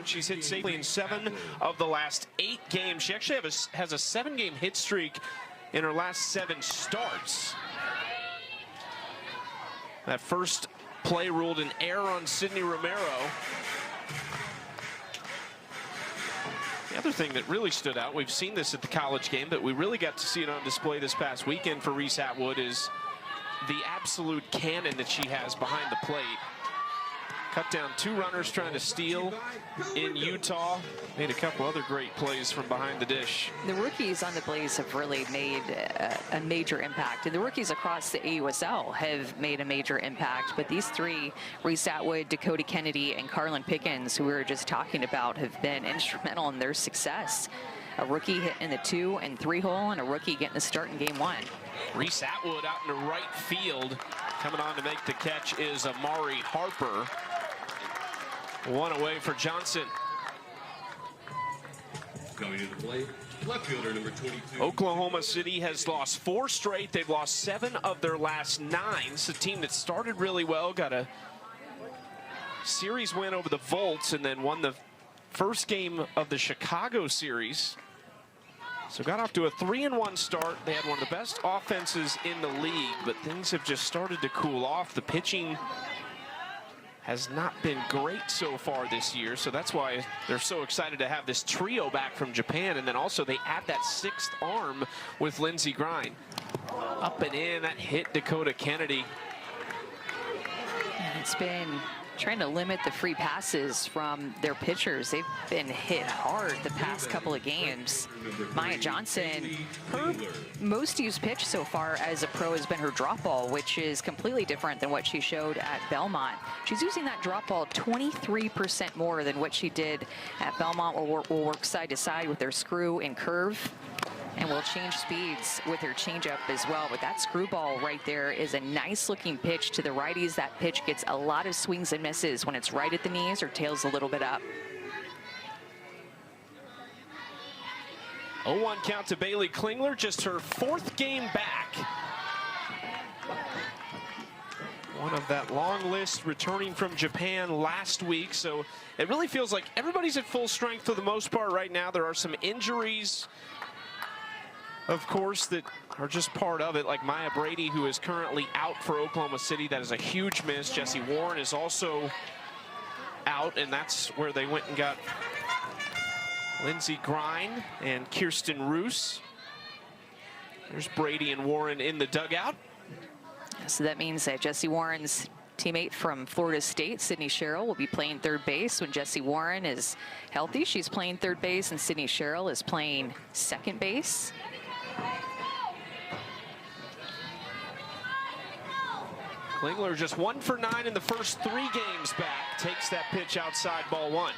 and she's hit safely in 7 of the last 8 games. She actually has a 7-game hit streak in her last 7 starts. That first play ruled an error on Sydney Romero. The other thing that really stood out, we've seen this at the college game, but we really got to see it on display this past weekend for Reese Atwood, is the absolute cannon that she has behind the plate. Cut down 2 runners trying to steal in Utah. Made a couple other great plays from behind the dish. The rookies on the Blaze have really made a major impact. And the rookies across the AUSL have made a major impact. But these 3, Reese Atwood, Dakota Kennedy, and Carlin Pickens, who we were just talking about, have been instrumental in their success. A rookie hit in the 2 and 3 hole, and a rookie getting the start in game 1. Reese Atwood out in the right field. Coming on to make the catch is Amari Harper. 1 away for Johnson. Coming to the plate, left fielder number 22. Oklahoma City has lost 4 straight. They've lost 7 of their last 9. It's a team that started really well, got a series win over the Volts, and then won the first game of the Chicago series. So got off to a 3-1 start. They had one of the best offenses in the league, but things have just started to cool off. The pitching has not been great so far this year, so that's why they're so excited to have this trio back from Japan. And then also they add that 6th arm with Lindsey Grind. Up and in, that hit Dakota Kennedy. And it's been trying to limit the free passes from their pitchers. They've been hit hard the past couple of games. Maya Johnson, her most used pitch so far as a pro has been her drop ball, which is completely different than what she showed at Belmont. She's using that drop ball 23% more than what she did at Belmont. Will work side to side with their screw and curve, and will change speeds with her changeup as well. But that screwball right there is a nice looking pitch to the righties. That pitch gets a lot of swings and misses when it's right at the knees or tails a little bit up. 0-1 count to Bailey Klingler, just her 4th game back. One of that long list returning from Japan last week, so it really feels like everybody's at full strength for the most part right now. There are some injuries, of course, that are just part of it, like Maya Brady, who is currently out for Oklahoma City. That is a huge miss. Jessie Warren is also out, and that's where they went and got Lindsey Grind and Kirsten Roos. There's Brady and Warren in the dugout. So that means that Jessie Warren's teammate from Florida State, Sydney Sherrill, will be playing 3rd base when Jessie Warren is healthy. She's playing 3rd base, and Sydney Sherrill is playing 2nd base. Klingler just 1 for 9 in the first 3 games back. Takes that pitch outside, ball 1.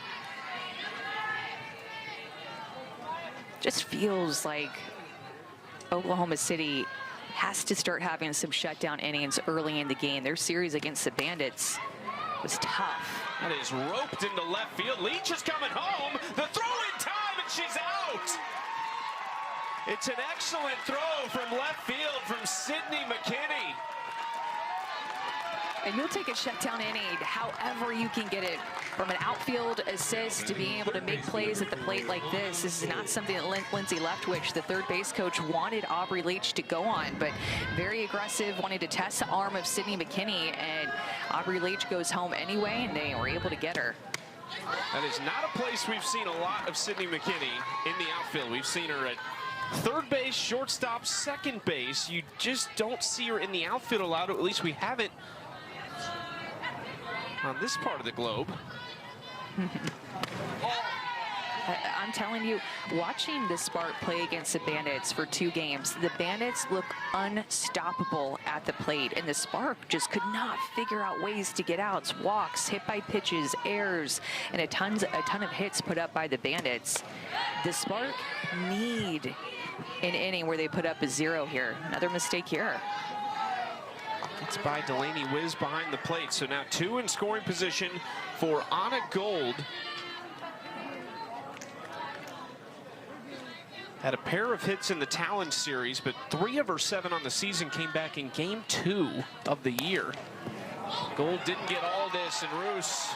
Just feels like Oklahoma City has to start having some shutdown innings early in the game. Their series against the Bandits was tough. That is roped into left field. Leach is coming home. The throw in time, and she's out. It's an excellent throw from left field from Sydney McKinney. And you'll take a shutdown inning however you can get it. From an outfield assist to being able to make plays at the plate like this. This is not something that Lindsay Leftwich, the 3rd base coach, wanted Aubrey Leach to go on, but very aggressive, wanted to test the arm of Sydney McKinney, and Aubrey Leach goes home anyway, and they were able to get her. That is not a place we've seen a lot of Sydney McKinney in the outfield. We've seen her at 3rd base, shortstop, 2nd base. You just don't see her in the outfield a lot, or at least we haven't on this part of the globe. I'm telling you, watching the Spark play against the Bandits for 2 games, the Bandits look unstoppable at the plate, and the Spark just could not figure out ways to get outs, walks, hit by pitches, errors, and a ton of hits put up by the Bandits. The Spark need an inning where they put up a 0 here. Another mistake here. It's by Delaney Wiz behind the plate. So now 2 in scoring position for Anna Gold. Had a pair of hits in the Talon series, but 3 of her 7 on the season came back in game 2 of the year. Gold didn't get all this, and Roos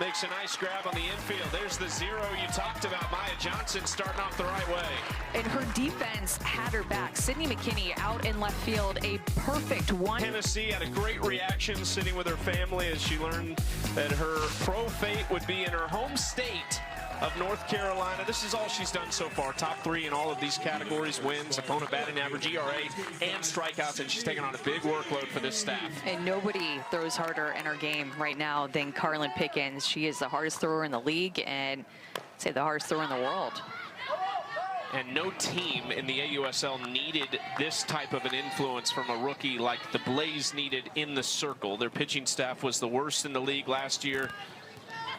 makes a nice grab on the infield. There's the 0 you talked about. Maya Johnson starting off the right way. And her defense had her back. Sydney McKinney out in left field, a perfect one. Tennessee had a great reaction sitting with her family as she learned that her pro fate would be in her home state of North Carolina. This is all she's done so far. Top 3 in all of these categories: wins, opponent batting average, ERA, and strikeouts, and she's taking on a big workload for this staff. And nobody throws harder in her game right now than Carlin Pickens. She is the hardest thrower in the league, and I'd say the hardest thrower in the world. And no team in the AUSL needed this type of an influence from a rookie like the Blaze needed in the circle. Their pitching staff was the worst in the league last year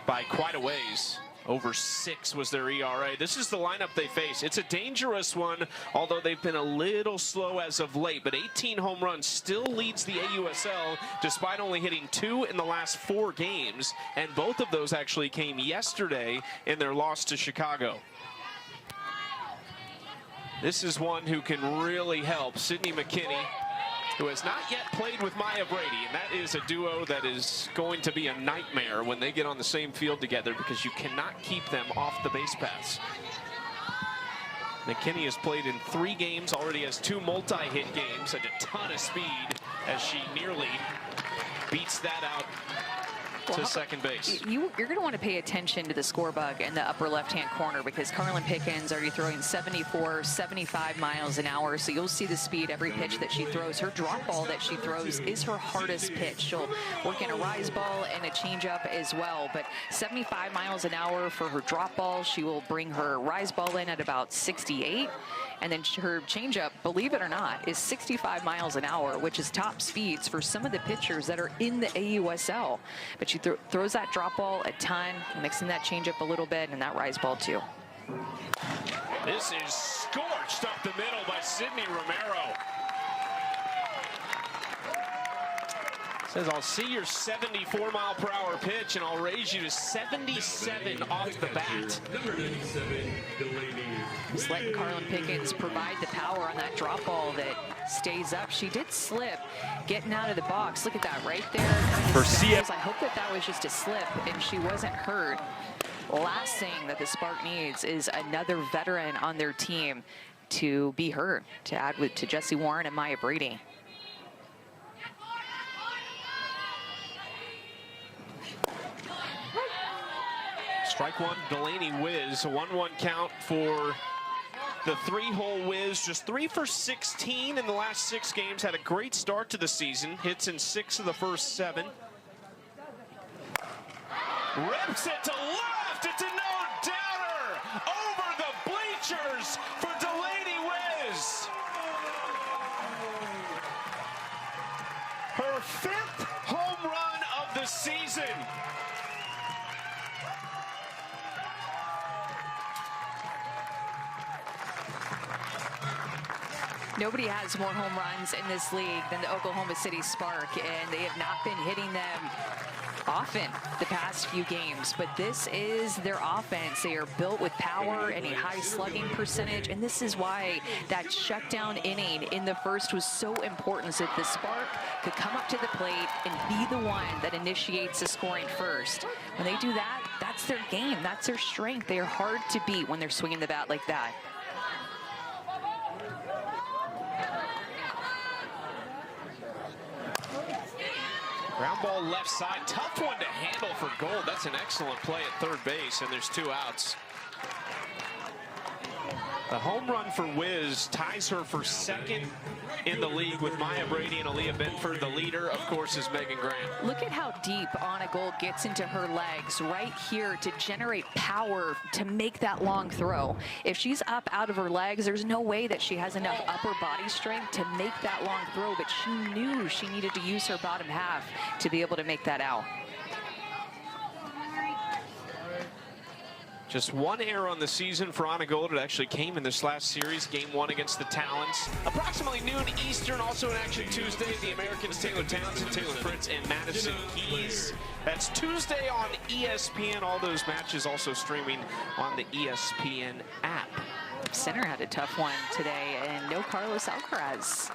by quite a ways. Over 6 was their ERA. This is the lineup they face. It's a dangerous one, although they've been a little slow as of late. But 18 home runs still leads the AUSL, despite only hitting 2 in the last 4 games. And both of those actually came yesterday in their loss to Chicago. This is one who can really help. Sydney McKinney, who has not yet played with Maya Brady, and that is a duo that is going to be a nightmare when they get on the same field together, because you cannot keep them off the base paths. McKinney has played in 3 games, already has 2 multi-hit games, and a ton of speed as she nearly beats that out to second base. You're going to want to pay attention to the score bug in the upper left-hand corner, because Carlin Pickens already throwing 74, 75 miles an hour. So you'll see the speed every pitch that she throws. Her drop ball that she throws is her hardest pitch. She'll work in a rise ball and a changeup as well. But 75 miles an hour for her drop ball. She will bring her rise ball in at about 68. And then her changeup, believe it or not, is 65 miles an hour, which is top speeds for some of the pitchers that are in the AUSL. But she throws that drop ball a ton, mixing that changeup a little bit, and that rise ball too. This is scorched up the middle by Sydney Romero. Says, I'll see your 74-mile-per-hour pitch, and I'll raise you to 77 off the bat. Number 97, Delaney. Just letting Carlin Pickens provide the power on that drop ball that stays up. She did slip getting out of the box. Look at that right there. For CF. I hope that was just a slip and she wasn't hurt. Last thing that the Spark needs is another veteran on their team to be hurt, to add to Jessie Warren and Maya Brady. Strike one, Delaney whiz, a 1-1 count for the 3-hole whiz. Just 3 for 16 in the last 6 games. Had a great start to the season. Hits in 6 of the first 7. Rips it to left. It's a no-doubter over the bleachers for Delaney Whiz. Her 5th home run of the season. Nobody has more home runs in this league than the Oklahoma City Spark, and they have not been hitting them often the past few games. But this is their offense. They are built with power and a high slugging percentage, and this is why that shutdown inning in the first was so important, so that the Spark could come up to the plate and be the one that initiates the scoring first. When they do that, that's their game. That's their strength. They are hard to beat when they're swinging the bat like that. Ground ball left side, tough one to handle for Gold. That's an excellent play at third base, and there's 2 outs. The home run for Wiz ties her for 2nd in the league with Maya Brady and Aaliyah Benford. The leader, of course, is Megan Grant. Look at how deep Anna Gold gets into her legs right here to generate power to make that long throw. If she's up out of her legs, there's no way that she has enough upper body strength to make that long throw, but she knew she needed to use her bottom half to be able to make that out. Just 1 error on the season for Anna Gold. It actually came in this last series, game 1 against the Talons. Approximately noon Eastern, also in action Tuesday. The Americans, Taylor Townsend, Taylor Fritz, and Madison Keys. That's Tuesday on ESPN. All those matches also streaming on the ESPN app. Center had a tough one today, and no Carlos Alcaraz.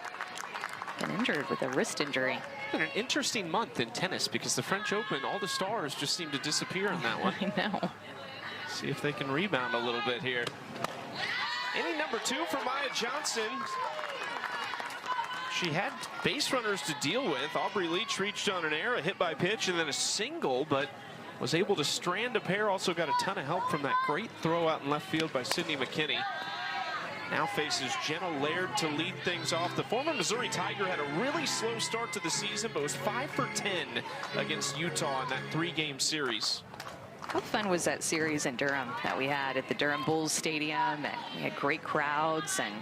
Been injured with a wrist injury. been an interesting month in tennis because the French Open, all the stars just seem to disappear in that one. I know. See if they can rebound a little bit here. Inning number 2 for Maya Johnson. She had base runners to deal with. Aubrey Leach reached on an error, a hit by pitch, and then a single, but was able to strand a pair. Also got a ton of help from that great throw out in left field by Sydney McKinney. Now faces Jenna Laird to lead things off. The former Missouri Tiger had a really slow start to the season, but was 5 for 10 against Utah in that 3-game series. How fun was that series in Durham that we had at the Durham Bulls Stadium? And we had great crowds and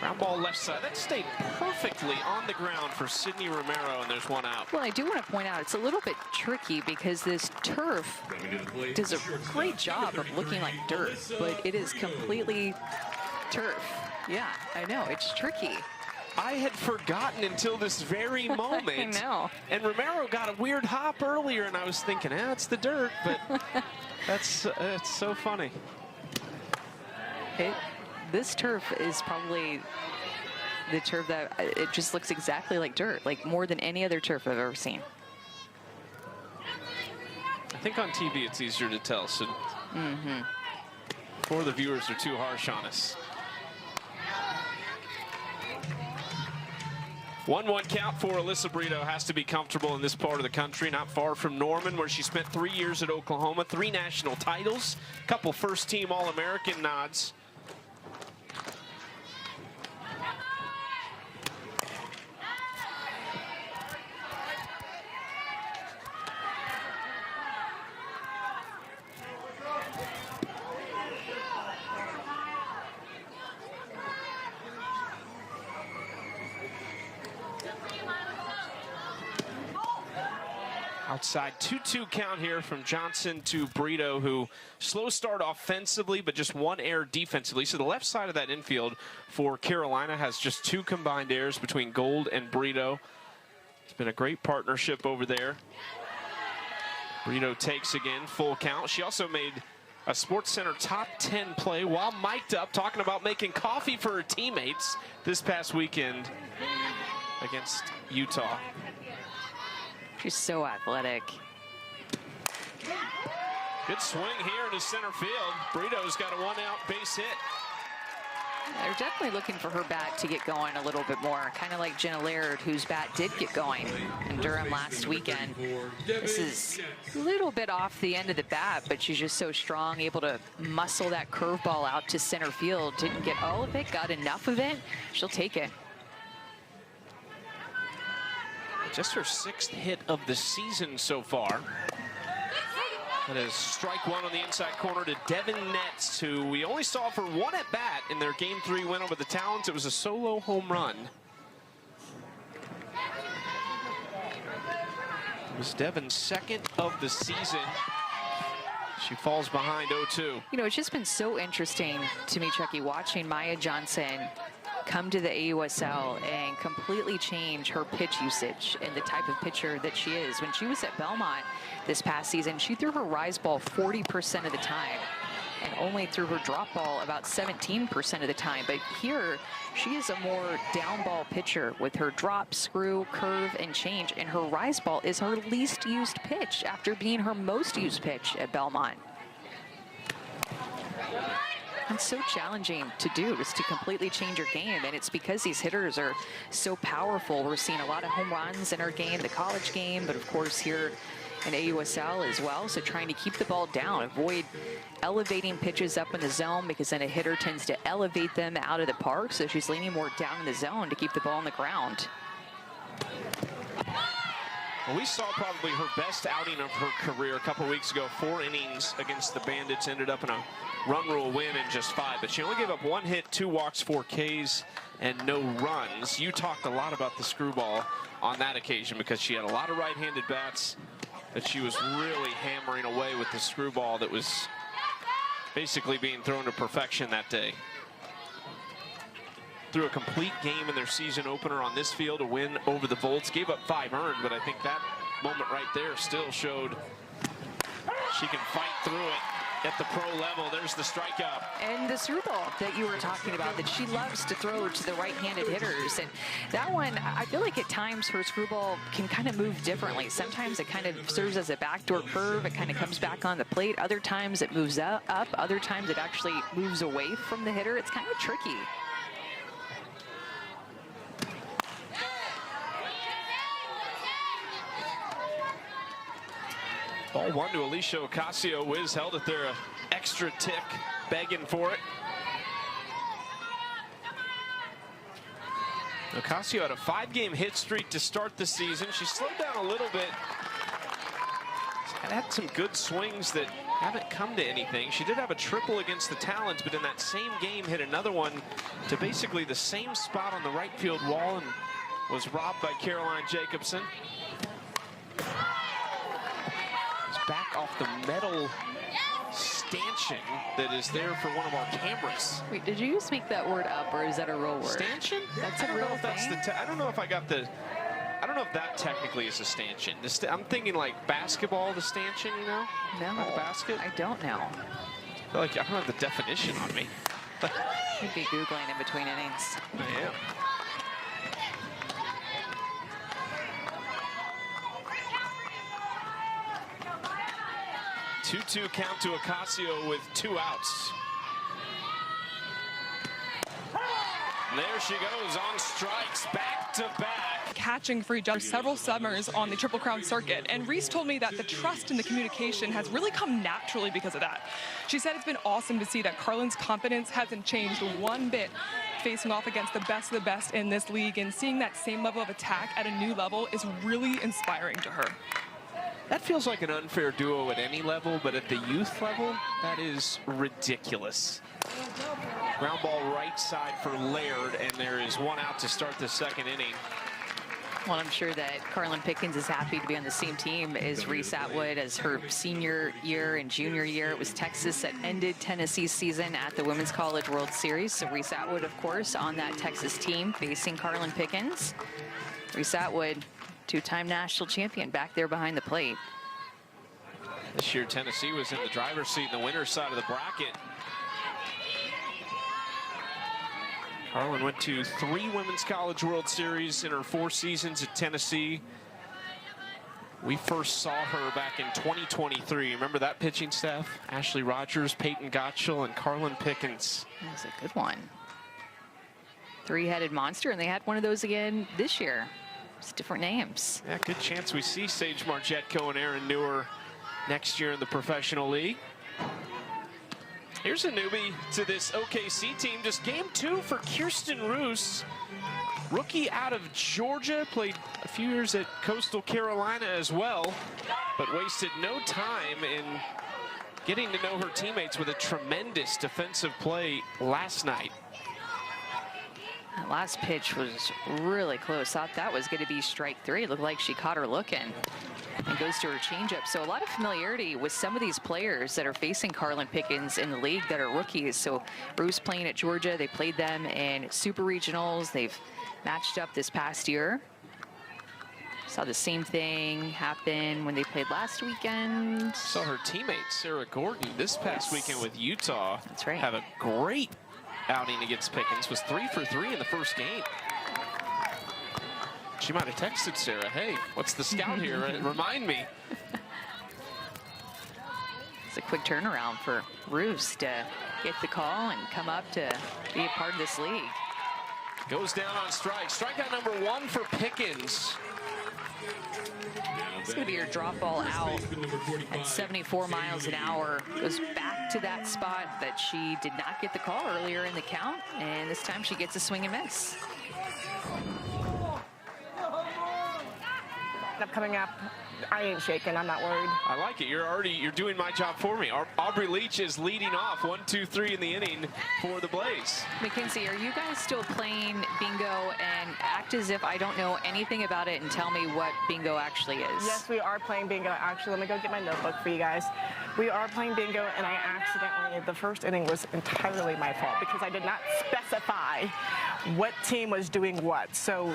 ground ball left side. That stayed perfectly on the ground for Sydney Romero, and there's one out. Well, I do want to point out it's a little bit tricky because this turf does a great job of looking like dirt, but it is completely turf. Yeah, I know, it's tricky. I had forgotten until this very moment. I know. And Romero got a weird hop earlier, and I was thinking, it's the dirt, but it's so funny. This turf is probably the turf that it just looks exactly like dirt, like more than any other turf I've ever seen. I think on TV it's easier to tell, so before the viewers are too harsh on us. 1-1 count for Alyssa Brito. Has to be comfortable in this part of the country, not far from Norman, where she spent 3 years at Oklahoma, 3 national titles, couple first-team All-American nods. Outside 2-2 count here from Johnson to Brito, who slow start offensively, but just 1 error defensively. So the left side of that infield for Carolina has just 2 combined errors between Gold and Brito. It's been a great partnership over there. Brito takes again, full count. She also made a SportsCenter top 10 play while mic'd up, talking about making coffee for her teammates this past weekend against Utah. She's so athletic. Good swing here into center field. Brito's got a 1-out base hit. They're definitely looking for her bat to get going a little bit more, kind of like Jenna Laird, whose bat did get going in Durham last weekend. This is a little bit off the end of the bat, but she's just so strong, able to muscle that curveball out to center field. Didn't get all of it, got enough of it. She'll take it. Just her 6th hit of the season so far. That is strike 1 on the inside corner to Devin Netz, who we only saw for 1 at bat in their Game 3 win over the Talons. It was a solo home run. It was Devin's 2nd of the season. She falls behind 0-2. You know, it's just been so interesting to me, Chucky, watching Maya Johnson come to the AUSL and completely change her pitch usage and the type of pitcher that she is. When she was at Belmont this past season, she threw her rise ball 40% of the time and only threw her drop ball about 17% of the time. But here, she is a more down ball pitcher with her drop, screw, curve, and change. And her rise ball is her least used pitch after being her most used pitch at Belmont. It's so challenging to do, is to completely change your game, and it's because these hitters are so powerful. We're seeing a lot of home runs in our game, the college game, but of course here in AUSL as well. So trying to keep the ball down, avoid elevating pitches up in the zone, because then a hitter tends to elevate them out of the park. So she's leaning more down in the zone to keep the ball on the ground. Well, we saw probably her best outing of her career a couple weeks ago. 4 innings against the Bandits, ended up in a run rule win in just 5. But she only gave up 1 hit, 2 walks, 4 Ks, and no runs. You talked a lot about the screwball on that occasion because she had a lot of right-handed bats that she was really hammering away with the screwball that was basically being thrown to perfection that day. Threw a complete game in their season opener on this field, a win over the Volts. Gave up 5 earned, but I think that moment right there still showed she can fight through it. at the pro level. There's the strikeout. And the screwball that you were talking about, that she loves to throw to the right-handed hitters. And that one, I feel like at times her screwball can kind of move differently. Sometimes it kind of serves as a backdoor curve. It kind of comes back on the plate. Other times it moves up. Other times it actually moves away from the hitter. It's kind of tricky. Ball one to Alicia Ocasio. Wiz held it there, an extra tick, begging for it. Ocasio had a 5-game hit streak to start the season. She slowed down a little bit. Had some good swings that haven't come to anything. She did have a triple against the Talons, but in that same game hit another one to basically the same spot on the right field wall and was robbed by Caroline Jacobson. Back off the metal stanchion that is there for one of our cameras. Wait, did you just make that word up, or is that a real word? Stanchion? That's a real thing? I don't know if I got the... I don't know if that technically is a stanchion. I'm thinking like basketball, the stanchion, you know? No, like a basket. I don't know. I feel like I don't have the definition on me. You'd be Googling in between innings. I am. 2-2 count to Ocasio with 2 outs. And there she goes on strikes, back to back. Catching for each other several summers on the Triple Crown circuit, and Reese told me that the trust and the communication has really come naturally because of that. She said it's been awesome to see that Carlin's confidence hasn't changed one bit facing off against the best in this league, and seeing that same level of attack at a new level is really inspiring to her. That feels like an unfair duo at any level, but at the youth level, that is ridiculous. Ground ball right side for Laird, and there is 1 out to start the 2nd inning. Well, I'm sure that Carlin Pickens is happy to be on the same team as Reese Atwood. As her senior year and junior year, it was Texas that ended Tennessee's season at the Women's College World Series. So Reese Atwood, of course, on that Texas team facing Carlin Pickens. Reese Atwood, 2-time national champion, back there behind the plate. This year, Tennessee was in the driver's seat in the winner's side of the bracket. Carlin went to 3 Women's College World Series in her 4 seasons at Tennessee. We first saw her back in 2023. Remember that pitching staff? Ashley Rogers, Peyton Gottschall, and Carlin Pickens. That was a good one. 3-headed monster, and they had one of those again this year. It's different names. Yeah, good chance we see Sage Margetco and Aaron Newer next year in the professional league. Here's a newbie to this OKC team. Just game 2 for Kirsten Roos. Rookie out of Georgia, played a few years at Coastal Carolina as well, but wasted no time in getting to know her teammates with a tremendous defensive play last night. That last pitch was really close. Thought that was going to be strike 3. It looked like she caught her looking. And goes to her changeup. So a lot of familiarity with some of these players that are facing Carlin Pickens in the league that are rookies. So Bruce playing at Georgia. They played them in super regionals. They've matched up this past year. Saw the same thing happen when they played last weekend. Saw her teammate Sarah Gordon this past weekend with Utah. That's right. Have a great outing against Pickens. Was 3 for 3 in the first game. She might have texted Sarah, hey, what's the scout here? Remind me. It's a quick turnaround for Roos to get the call and come up to be a part of this league. Goes down on strike. Strikeout number 1 for Pickens. It's going to be her drop ball out at 74 miles an hour. Goes back to that spot that she did not get the call earlier in the count, and this time she gets a swing and miss. Coming up, I ain't shaking. I'm not worried. I like it. You're doing my job for me. Aubrey Leach is leading off 1, 2, 3 in the inning for the Blaze. Mackenzie, are you guys still playing bingo? And act as if I don't know anything about it and tell me what bingo actually is. Yes, we are playing bingo. Actually, let me go get my notebook for you guys. We are playing bingo, and I accidentally, the first inning was entirely my fault because I did not specify what team was doing what. So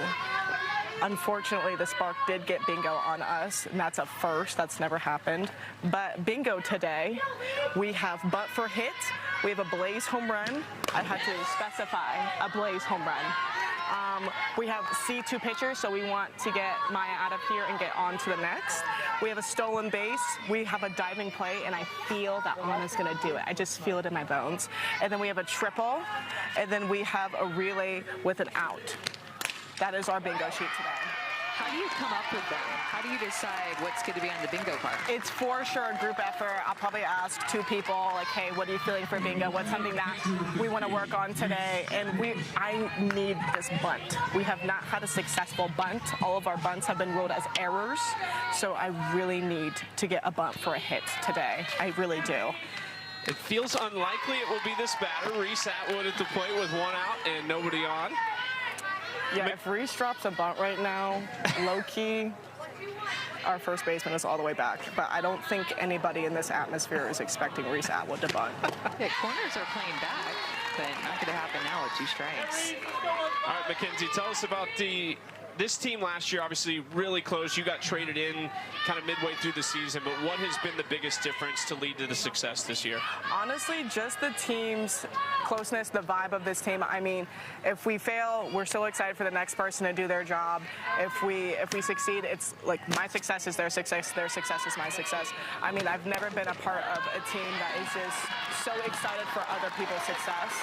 Unfortunately, the Spark did get bingo on us, and that's a first. That's never happened. But bingo today, we have bunt for hit. We have a Blaze home run. I had to specify a Blaze home run. We have C2 pitchers, so we want to get Maya out of here and get on to the next. We have a stolen base. We have a diving play, and I feel that Anna's going to do it. I just feel it in my bones. And then we have a triple, and then we have a relay with an out. That is our bingo sheet today. How do you come up with them? How do you decide what's going to be on the bingo card? It's for sure a group effort. I'll probably ask 2 people, like, hey, what are you feeling for bingo? What's something that we want to work on today? And I need this bunt. We have not had a successful bunt. All of our bunts have been ruled as errors. So I really need to get a bunt for a hit today. I really do. It feels unlikely it will be this batter. Reese Atwood at the plate with 1 out and nobody on. Yeah, if Reese drops a bunt right now, low-key, our first baseman is all the way back. But I don't think anybody in this atmosphere is expecting Reese Atwood to bunt. Yeah, corners are playing back, but not going to happen now with 2 strikes. All right, Mackenzie, tell us about this team last year. Obviously really close. You got traded in kind of midway through the season, but what has been the biggest difference to lead to the success this year? Honestly, just the team's closeness, the vibe of this team. I mean, if we fail, we're so excited for the next person to do their job. If we succeed, it's like my success is their success is my success. I mean, I've never been a part of a team that is just so excited for other people's success.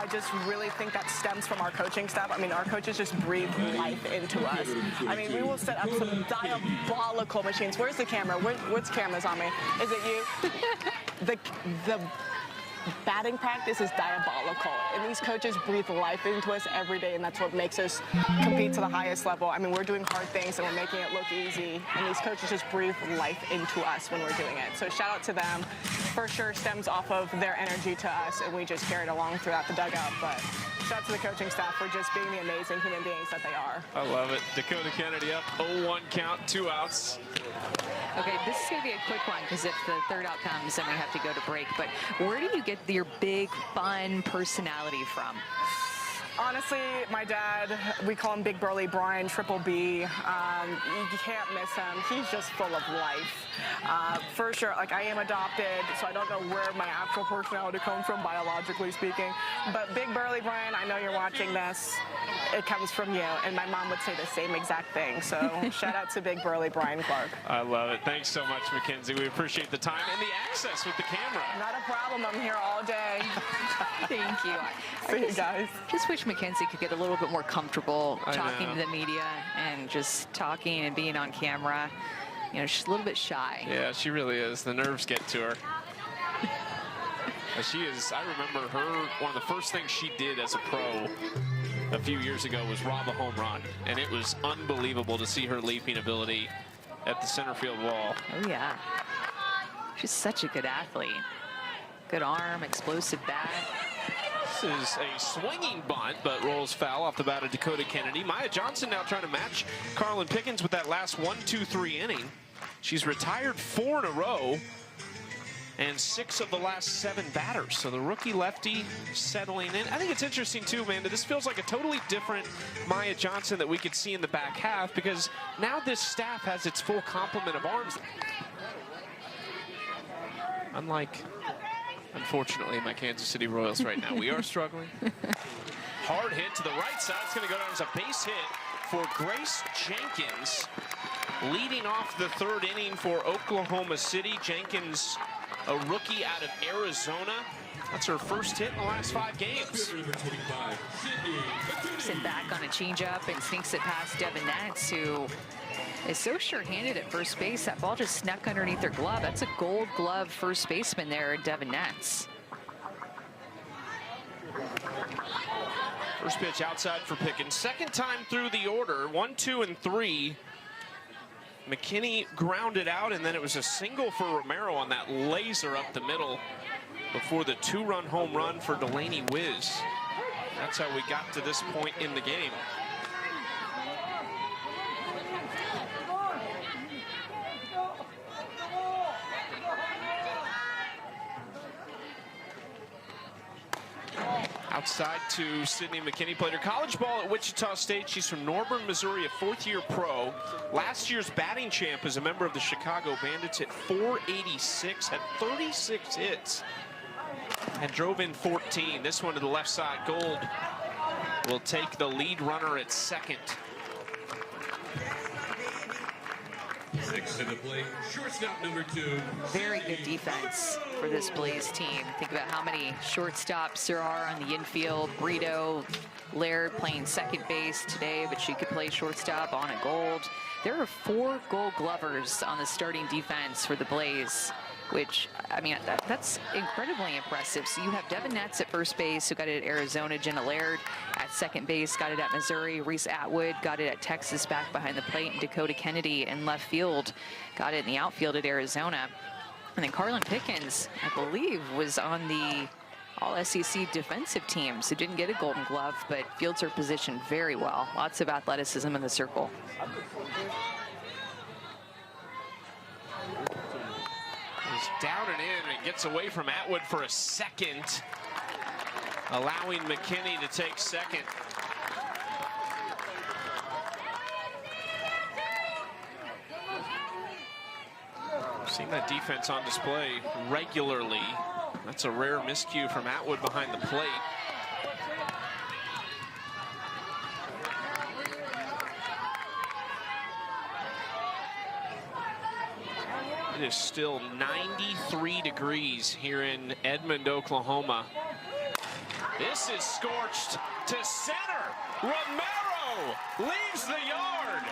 I just really think that stems from our coaching staff. I mean, our coaches just breathe life into us. I mean, we will set up some diabolical machines. Where's the camera? What's cameras on me? Is it you? The batting practice is diabolical, and these coaches breathe life into us every day, and that's what makes us compete to the highest level. I mean, we're doing hard things, and we're making it look easy, and these coaches just breathe life into us when we're doing it. So shout out to them. For sure stems off of their energy to us, and we just carry it along throughout the dugout. But shout out to the coaching staff for just being the amazing human beings that they are. I love it. Dakota Kennedy up 0-1 count, 2 outs. Okay, this is going to be a quick one because if the 3rd out comes, then we have to go to break. But where do you get your big, fun personality from? Honestly, my dad, we call him Big Burly Brian, Triple B. You can't miss him. He's just full of life. For sure, like, I am adopted, so I don't know where my actual personality comes from, biologically speaking. But Big Burly Brian, I know you're watching this. It comes from you, and my mom would say the same exact thing. So shout out to Big Burly Brian Clark. I love it. Thanks so much, Mackenzie. We appreciate the time and the access with the camera. Not a problem. I'm here all day. Thank you. See you guys. Just wish Mackenzie could get a little bit more comfortable I talking know. to the media and just talking and being on camera. You know, she's a little bit shy. Yeah, she really is. The nerves get to her. She is, I remember her, one of the first things she did as a pro a few years ago was rob a home run. And it was unbelievable to see her leaping ability at the center field wall. Oh, yeah. She's such a good athlete. Good arm, explosive bat. This is a swinging bunt, but rolls foul off the bat of Dakota Kennedy. Maya Johnson now trying to match Carlin Pickens with that last 1-2-3 inning. She's retired 4 in a row and 6 of the last 7 batters. So the rookie lefty settling in. I think it's interesting too, Amanda. This feels like a totally different Maya Johnson that we could see in the back half, because now this staff has its full complement of arms. Unlike, unfortunately, my Kansas City Royals right now. We are struggling. Hard hit to the right side. It's going to go down as a base hit for Grace Jenkins. Leading off the 3rd inning for Oklahoma City. Jenkins, a rookie out of Arizona. That's her first hit in the last 5 games. Sent back on a changeup and sneaks it past Devin Nats, who is so sure-handed at first base. That ball just snuck underneath her glove. That's a Gold Glove first baseman there, Devin Nats. First pitch outside for Pickens. Second time through the order. 1, 2, and 3. McKinney grounded out, and then it was a single for Romero on that laser up the middle before the 2-run home run for Delaney Wiz. That's how we got to this point in the game. Outside to Sydney McKinney, played her college ball at Wichita State. She's from Norburn, Missouri, a fourth-year pro. Last year's batting champ is a member of the Chicago Bandits at .486, had 36 hits, and drove in 14. This one to the left side. Gold will take the lead runner at second. Next to the plate, shortstop number 2. Very good defense for this Blaze team. Think about how many shortstops there are on the infield. Brito, Laird playing second base today, but she could play shortstop. on a Gold. There are 4 Gold Glovers on the starting defense for the Blaze, which, I mean, that's incredibly impressive. So you have Devin Netz at first base, who got it at Arizona. Jenna Laird at second base, got it at Missouri. Reese Atwood got it at Texas, back behind the plate. And Dakota Kennedy in left field got it in the outfield at Arizona. And then Carlin Pickens, I believe, was on the All-SEC defensive team, so didn't get a Golden Glove, but fields her position very well. Lots of athleticism in the circle. Down and in, and gets away from Atwood for a second, allowing McKinney to take second. Seeing that defense on display regularly. That's a rare miscue from Atwood behind the plate. It is still 93 degrees here in Edmond, Oklahoma. This is scorched to center. Romero leaves the yard.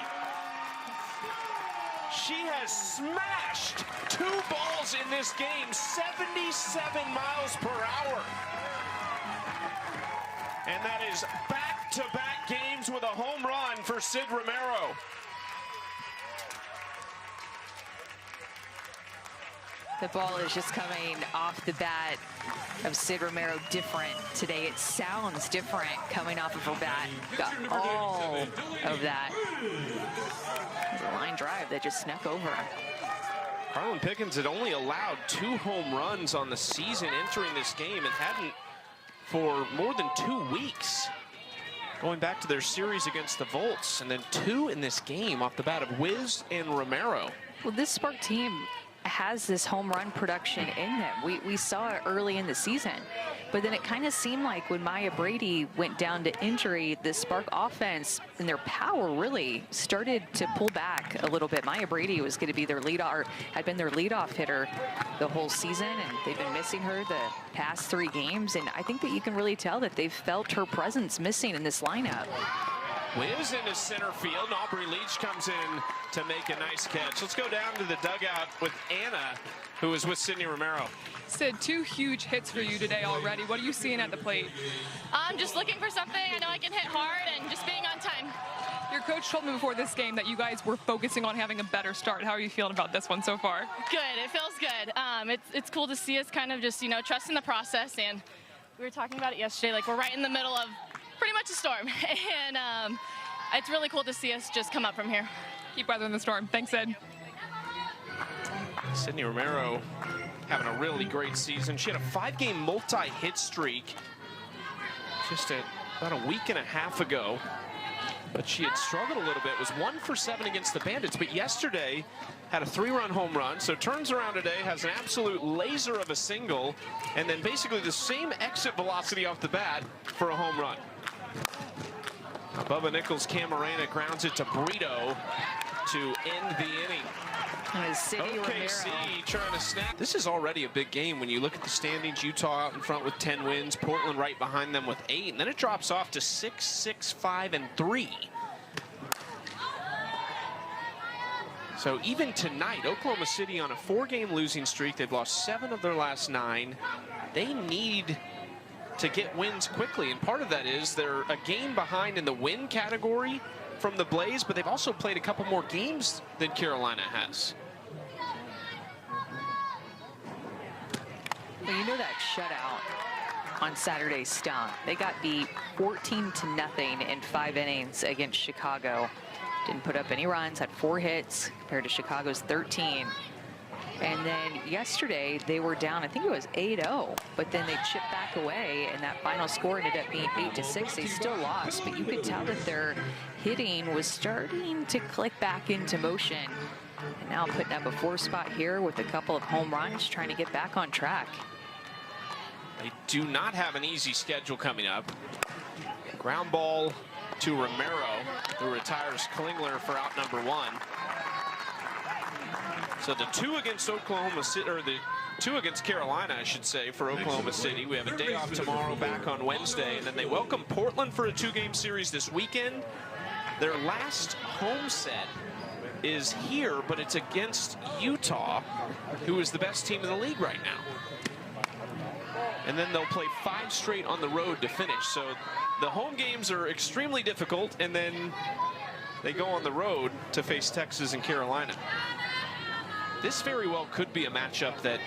She has smashed 2 balls in this game, 77 miles per hour. And that is back-to-back games with a home run for Sid Romero. The ball is just coming off the bat of Sid Romero different today. It sounds different coming off of her bat. Got all of that. It's a line drive that just snuck over. Carlin Pickens had only allowed 2 home runs on the season entering this game, and hadn't for more than 2 weeks. Going back to their series against the Volts, and then 2 in this game off the bat of Wiz and Romero. Well, this Spark team has this home run production in them. We saw it early in the season, but then it kind of seemed like when Maya Brady went down to injury, the Spark offense and their power really started to pull back a little bit. Maya Brady was going to be their leadoff, or had been their leadoff hitter the whole season, and they've been missing her the past 3 games, and I think that you can really tell that they've felt her presence missing in this lineup. Wiz into center field, and Aubrey Leach comes in to make a nice catch. Let's go down to the dugout with Anna, who is with Sydney Romero. Sid, 2 huge hits for you today already. What are you seeing at the plate? I'm just looking for something. I know I can hit hard and just being on time. Your coach told me before this game that you guys were focusing on having a better start. How are you feeling about this one so far? Good. It feels good. It's cool to see us kind of just, trusting the process. And we were talking about it yesterday. Like, we're right in the middle of pretty much a storm. And it's really cool to see us just come up from here. Keep weathering the storm. Thanks, Sid. Sydney Romero having a really great season. She had a 5-game multi-hit streak just about a week and a half ago. But she had struggled a little bit. Was 1 for 7 against the Bandits. But yesterday had a 3-run home run. So turns around today, has an absolute laser of a single. And then basically the same exit velocity off the bat for a home run. Bubba Nichols Camarena grounds it to Brito to end the inning. OKC trying to snap. This is already a big game when you look at the standings. Utah out in front with 10 wins. Portland right behind them with 8. And then it drops off to 6, 6, 5, and 3. So even tonight, Oklahoma City on a 4-game losing streak. They've lost 7 of their last 9. They need to get wins quickly, and part of that is they're a game behind in the win category from the Blaze, but they've also played a couple more games than Carolina has. Well, you know that shutout on Saturday stunk. They got beat 14-0 in 5 innings against Chicago. Didn't put up any runs, had 4 hits compared to Chicago's 13. And then yesterday they were down, I think it was 8-0, but then they chipped back away, and that final score ended up being 8-6. They still lost, but you could tell that their hitting was starting to click back into motion. And now putting up a 4 spot here with a couple of home runs, trying to get back on track. They do not have an easy schedule coming up. Ground ball to Romero, who retires Klingler for out number 1. So the 2 against Oklahoma City, or the 2 against Carolina, I should say, for Oklahoma City. We have a day off tomorrow, back on Wednesday, and then they welcome Portland for a 2-game series this weekend. Their last home set is here, but it's against Utah, who is the best team in the league right now. And then they'll play 5 straight on the road to finish. So the home games are extremely difficult, and then they go on the road to face Texas and Carolina. This very well could be a matchup that,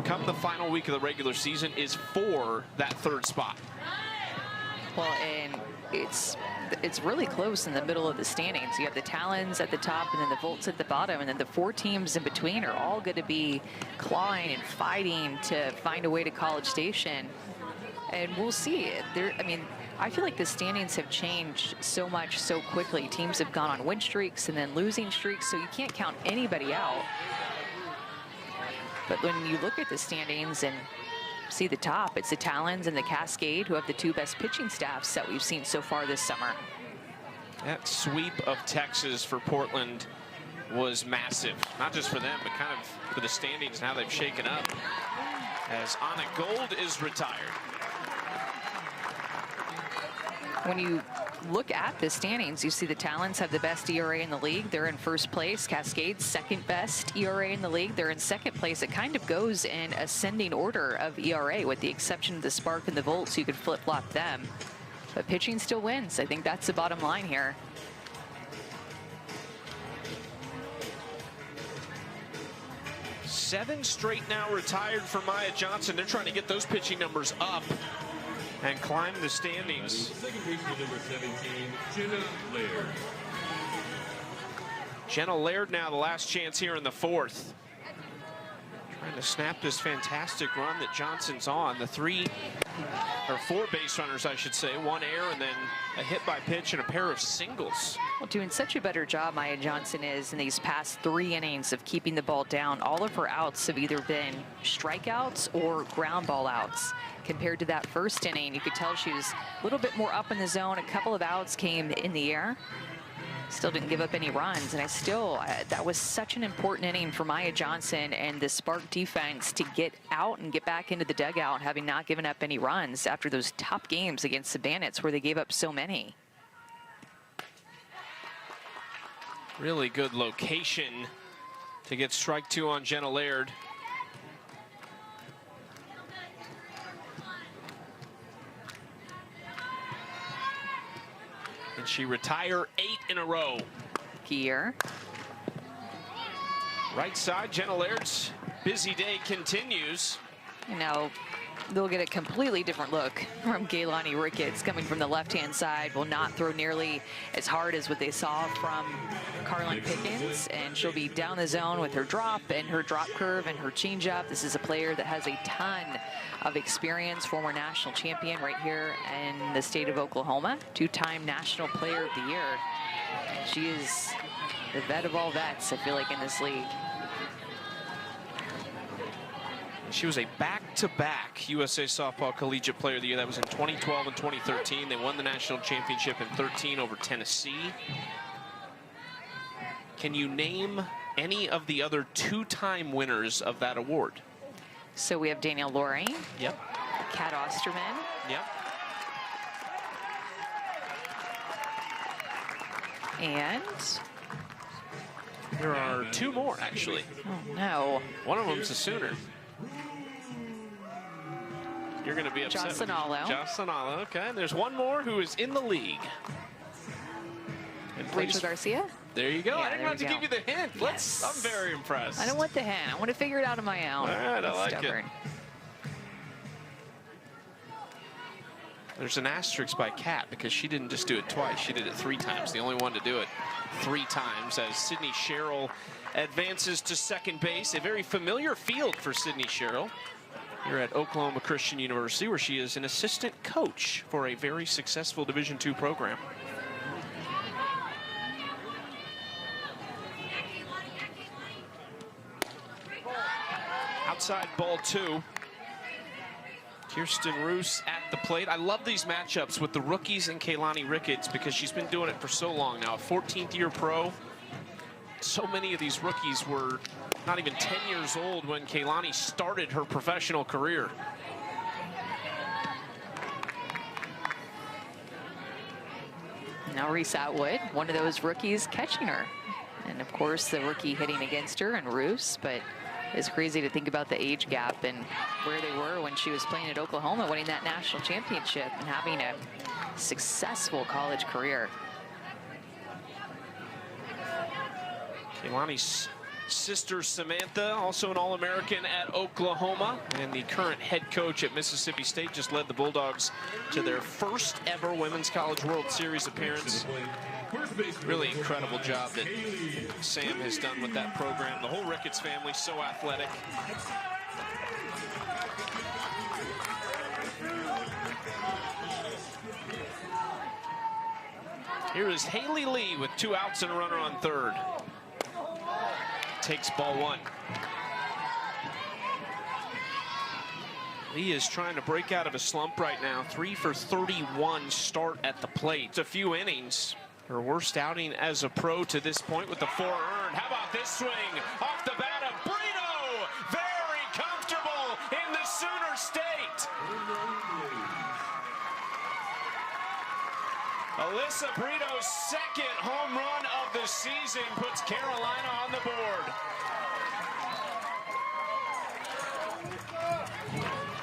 come the final week of the regular season, is for that 3rd spot. Well, and it's really close in the middle of the standings. You have the Talons at the top, and then the Volts at the bottom, and then the 4 teams in between are all going to be clawing and fighting to find a way to College Station. And we'll see. I mean, I feel like the standings have changed so much so quickly. Teams have gone on win streaks and then losing streaks, so you can't count anybody out. But when you look at the standings and see the top, it's the Talons and the Cascade, who have the 2 best pitching staffs that we've seen so far this summer. That sweep of Texas for Portland was massive, not just for them, but kind of for the standings and how they've shaken up, as Anna Gold is retired. When you look at the standings, you see the Talons have the best ERA in the league. They're in 1st place. Cascade's 2nd best ERA in the league. They're in 2nd place. It kind of goes in ascending order of ERA, with the exception of the Spark and the Volts. You could flip-flop them. But pitching still wins. I think that's the bottom line here. Seven straight now retired for Maya Johnson. They're trying to get those pitching numbers up and climb the standings. Second baseman number 17, Jenna Laird. Jenna Laird now the last chance here in the 4th. Trying to snap this fantastic run that Johnson's on. The 4 base runners, I should say. 1 error and then a hit by pitch and a pair of singles. Well, doing such a better job, Maya Johnson is, in these past 3 innings of keeping the ball down. All of her outs have either been strikeouts or ground ball outs. Compared to that 1st inning, you could tell she was a little bit more up in the zone. A couple of outs came in the air. Still didn't give up any runs, and that was such an important inning for Maya Johnson and the Spark defense to get out and get back into the dugout, having not given up any runs after those top games against the Bandits where they gave up so many. Really good location to get strike 2 on Jenna Laird. And she retire 8 in a row. Gear. Right side, Jenna Laird's busy day continues. Now, they'll get a completely different look from Gaylani Ricketts coming from the left-hand side. Will not throw nearly as hard as what they saw from Carlin Pickens, and she'll be down the zone with her drop and her drop curve and her changeup. This is a player that has a ton of experience, former national champion right here in the state of Oklahoma, 2-time National Player of the Year. She is the vet of all vets, I feel like, in this league. She was a back-to-back USA Softball Collegiate Player of the Year. That was in 2012 and 2013. They won the national championship in 13 over Tennessee. Can you name any of the other 2-time winners of that award? So we have Danielle Lorraine. Yep. Kat Osterman. Yep. And there are 2 more, actually. Oh, no. One of them's a Sooner. You're going to be upset. Jocelyn Allo. Jocelyn Allo, okay. And there's 1 more who is in the league. Rachel Garcia? There you go. Yeah, I didn't have to give you the hint. Yes. I'm very impressed. I don't want the hint. I want to figure it out on my own. All right, I like Stubborn. There's an asterisk by Kat because she didn't just do it twice. She did it 3 times. The only one to do it 3 times as Sydney Sherrill advances to second base. A very familiar field for Sydney Sherrill here at Oklahoma Christian University, where she is an assistant coach for a very successful Division II program. Outside ball 2. Kirsten Roos at the plate. I love these matchups with the rookies and Kaylani Ricketts because she's been doing it for so long now. A 14th year pro. So many of these rookies were not even 10 years old when Kaylani started her professional career. Now Reese Atwood, one of those rookies catching her. And of course the rookie hitting against her and Roos, but it's crazy to think about the age gap and where they were when she was playing at Oklahoma, winning that national championship and having a successful college career. Kaylani's sister Samantha, also an All-American at Oklahoma, and the current head coach at Mississippi State, just led the Bulldogs to their first ever Women's College World Series appearance. Really incredible job that Sam has done with that program. The whole Ricketts family, so athletic. Here is Haley Lee with 2 outs and a runner on third. Takes ball 1. Lee is trying to break out of a slump right now. 3 for 31 start at the plate. It's a few innings. Her worst outing as a pro to this point with the 4 earned. How about this swing off the bat of Brito? Very comfortable in the Sooner State. Alyssa Brito's second home run of the season puts Carolina on the board.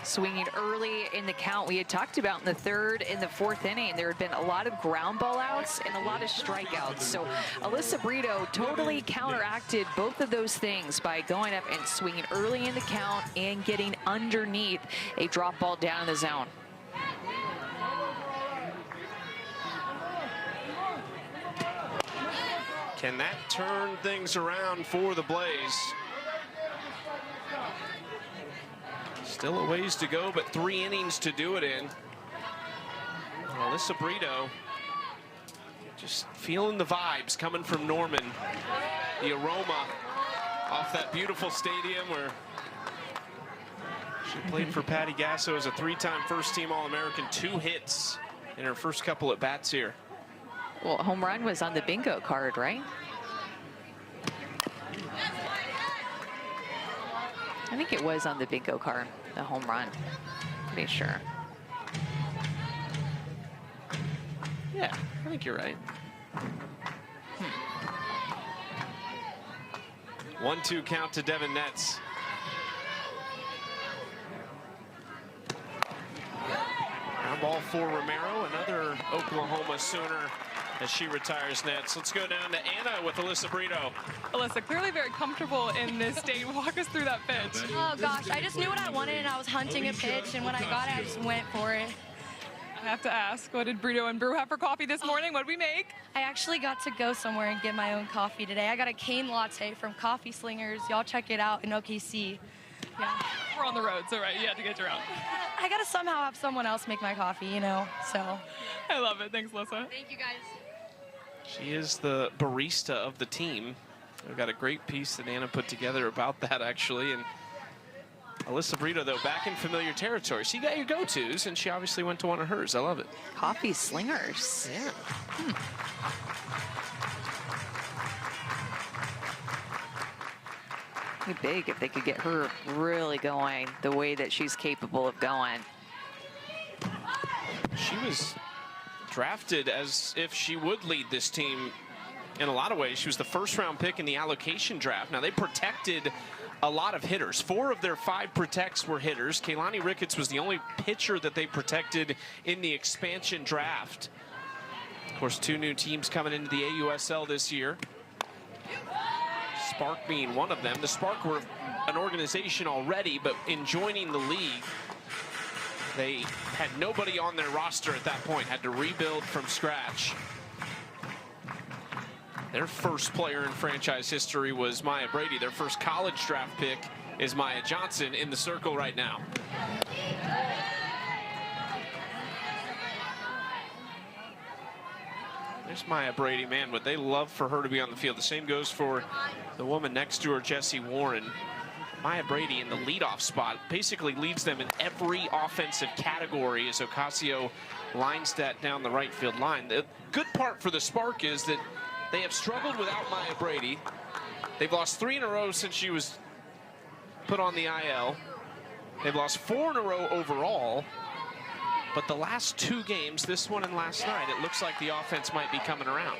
Swinging early in the count. We had talked about in the 3rd and the 4th inning, there had been a lot of ground ball outs and a lot of strikeouts. So Alyssa Brito totally counteracted both of those things by going up and swinging early in the count and getting underneath a drop ball down in the zone. Can that turn things around for the Blaze? Still a ways to go, but 3 innings to do it in. Alyssa Brito just feeling the vibes coming from Norman. The aroma off that beautiful stadium where she played for Patty Gasso as a 3-time first-team All-American, 2 hits in her first couple at bats here. Well, home run was on the bingo card, right? I think it was on the bingo card, the home run. Pretty sure. Yeah, I think you're right. 1-2 count to Devin Netz. Ground ball for Romero, another Oklahoma Sooner as she retires Nets. Let's go down to Anna with Alyssa Brito. Alyssa, clearly very comfortable in this state. Walk us through that pitch. Oh gosh, I just knew what I wanted and I was hunting a pitch, and when I got it, I just went for it. I have to ask, what did Brito and Brew have for coffee this morning? What did we make? I actually got to go somewhere and get my own coffee today. I got a cane latte from Coffee Slingers. Y'all check it out in OKC. Yeah. We're on the road, so right, you had to get your own. I gotta somehow have someone else make my coffee, you know, so. I love it. Thanks, Alyssa. Thank you, guys. She is the barista of the team. We've got a great piece that Anna put together about that, actually. And Alyssa Brito, though, back in familiar territory. So you got your go-tos, and she obviously went to one of hers. I love it. Coffee Slingers. Yeah. It'd be big if they could get her really going the way that she's capable of going. She was drafted as if she would lead this team in a lot of ways. She was the 1st-round pick in the allocation draft. Now, they protected a lot of hitters. 4 of their 5 protects were hitters. Kaylani Ricketts was the only pitcher that they protected in the expansion draft. Of course, 2 new teams coming into the AUSL this year. Spark being one of them. The Spark were an organization already, but in joining the league, They had nobody on their roster at that point, had to rebuild from scratch. Their first player in franchise history was Maya Brady. Their first college draft pick is Maya Johnson in the circle right now. There's Maya Brady, man, would they love for her to be on the field. The same goes for the woman next to her, Jessie Warren. Maya Brady in the leadoff spot basically leads them in every offensive category as Ocasio lines that down the right field line. The good part for the Spark is that they have struggled without Maya Brady. They've lost 3 in a row since she was put on the IL. They've lost 4 in a row overall. But the last 2 games, this one and last night, it looks like the offense might be coming around.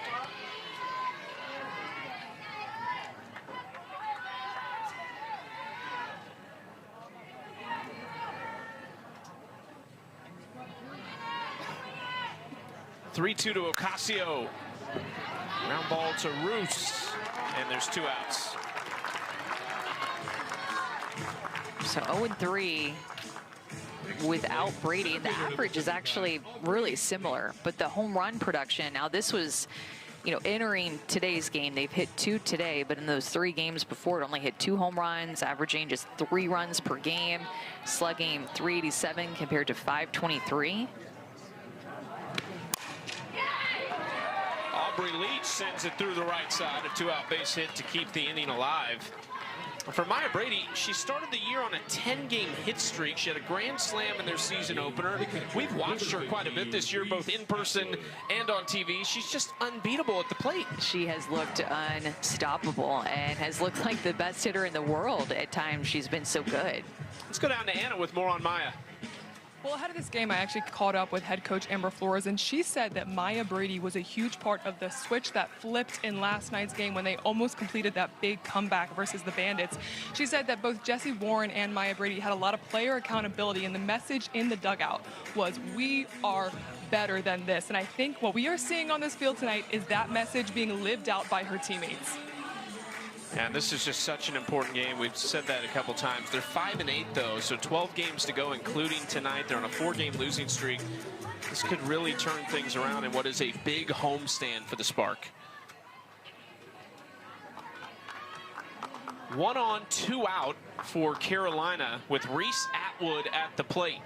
(3-2) to Ocasio. Ground ball to Roos, and there's 2 outs. So 0-3 without Brady. The average is actually really similar, but the home run production, now this was, you know, entering today's game, they've hit 2 today, but in those 3 games before, it only hit 2 home runs, averaging just 3 runs per game, slugging .387 compared to .523. Aubrey Leach sends it through the right side, a 2-out base hit to keep the inning alive. For Maya Brady, she started the year on a 10-game hit streak. She had a grand slam in their season opener. We've watched her quite a bit this year, both in person and on TV. She's just unbeatable at the plate. She has looked unstoppable and has looked like the best hitter in the world at times. She's been so good. Let's go down to Anna with more on Maya. Well, ahead of this game, I actually caught up with head coach Amber Flores, and she said that Maya Brady was a huge part of the switch that flipped in last night's game when they almost completed that big comeback versus the Bandits. She said that both Jessie Warren and Maya Brady had a lot of player accountability, and the message in the dugout was, we are better than this. And I think what we are seeing on this field tonight is that message being lived out by her teammates. And this is just such an important game. We've said that a couple times. They're 5-8 though, so 12 games to go, including tonight. They're on a 4-game losing streak. This could really turn things around in what is a big homestand for the Spark. 1 on, 2 out for Carolina with Reese Atwood at the plate.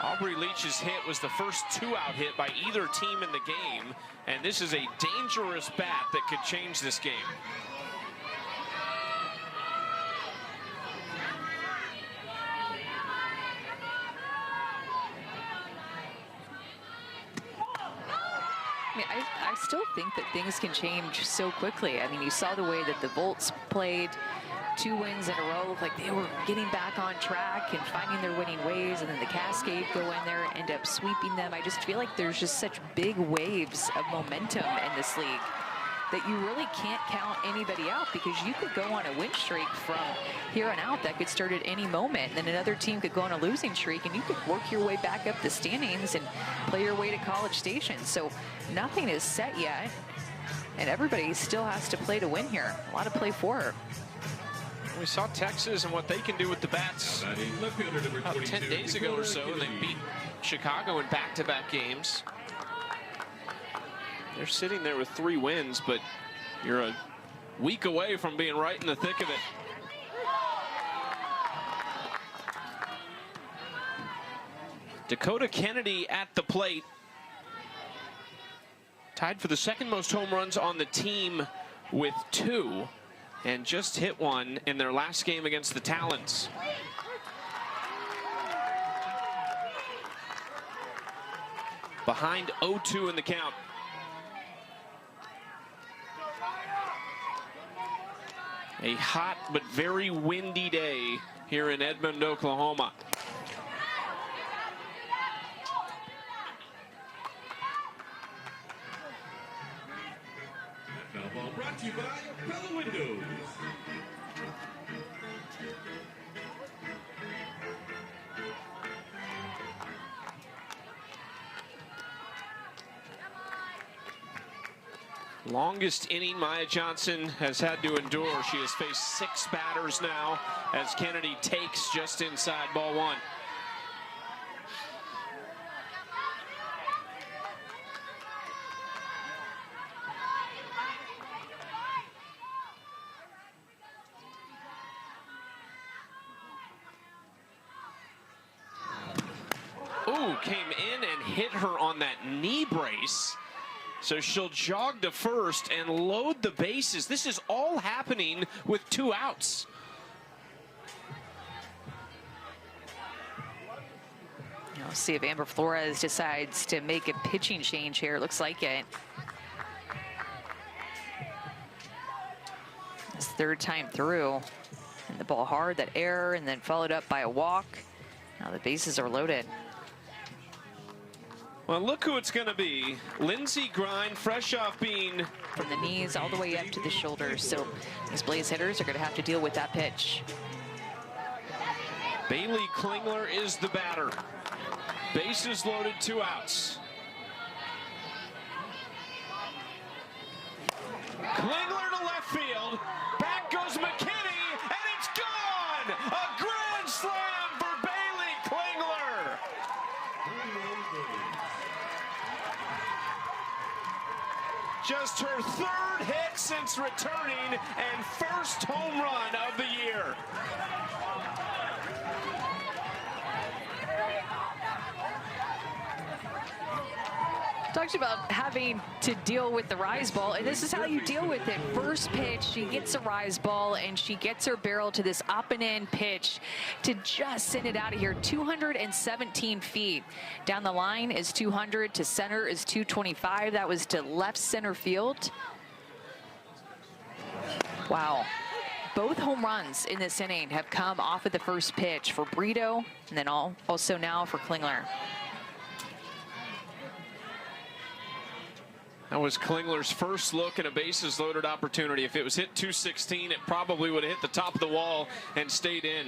Aubrey Leach's hit was the first 2-out hit by either team in the game, and this is a dangerous bat that could change this game. I mean, I still think that things can change so quickly. I mean, you saw the way that the Volts played 2 wins in a row. Looked like they were getting back on track and finding their winning ways, and then the Cascade go in there and end up sweeping them. I just feel like there's just such big waves of momentum in this league that you really can't count anybody out, because you could go on a win streak from here on out that could start at any moment, and then another team could go on a losing streak, and you could work your way back up the standings and play your way to College Station. So nothing is set yet, and everybody still has to play to win here. A lot to play for. We saw Texas and what they can do with the bats about 10 days ago or so, and they beat Chicago in back-to-back games. They're sitting there with 3 wins, but you're a week away from being right in the thick of it. Dakota Kennedy at the plate. Tied for the 2nd most home runs on the team with 2, and just hit 1 in their last game against the Talons. Behind 0-2 in the count. A hot but very windy day here in Edmond, Oklahoma. Foul ball brought to you by Bella Windows. Longest inning Maya Johnson has had to endure. She has faced 6 batters now as Kennedy takes just inside ball 1. Ooh, came in and hit her on that knee brace. So she'll jog to first and load the bases. This is all happening with 2 outs. We'll see if Amber Flores decides to make a pitching change here. It looks like it. His 3rd time through. And the ball hard, that error, and then followed up by a walk. Now the bases are loaded. Well, look who it's going to be. Lindsey Grind, fresh off being... From the knees all the way up to the shoulders. So these Blaze hitters are going to have to deal with that pitch. Bailey Klingler is the batter. Bases loaded, 2 outs. Klingler to left field. Back goes McKinney, and it's gone! A grand slam for Bailey Klingler! Just her 3rd hit since returning and 1st home run of the year. Talked about having to deal with the rise ball, and this is how you deal with it. First pitch, she gets a rise ball, and she gets her barrel to this up and in pitch to just send it out of here. 217 feet. Down the line is 200, to center is 225. That was to left center field. Wow. Both home runs in this inning have come off of the first pitch for Brito, and then also now for Klingler. That was Klingler's first look at a bases loaded opportunity. If it was hit 216, it probably would have hit the top of the wall and stayed in.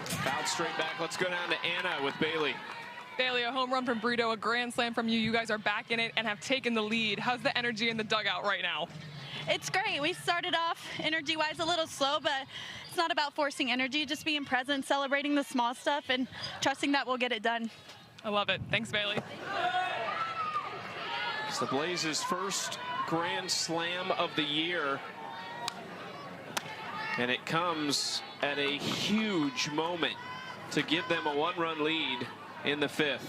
Fouled straight back. Let's go down to Anna with Bailey. Bailey, a home run from Brito, a grand slam from you. You guys are back in it and have taken the lead. How's the energy in the dugout right now? It's great. We started off energy-wise a little slow, but it's not about forcing energy, just being present, celebrating the small stuff, and trusting that we'll get it done. I love it. Thanks, Bailey. It's the Blazers' first grand slam of the year. And it comes at a huge moment to give them a 1-run lead in the 5th.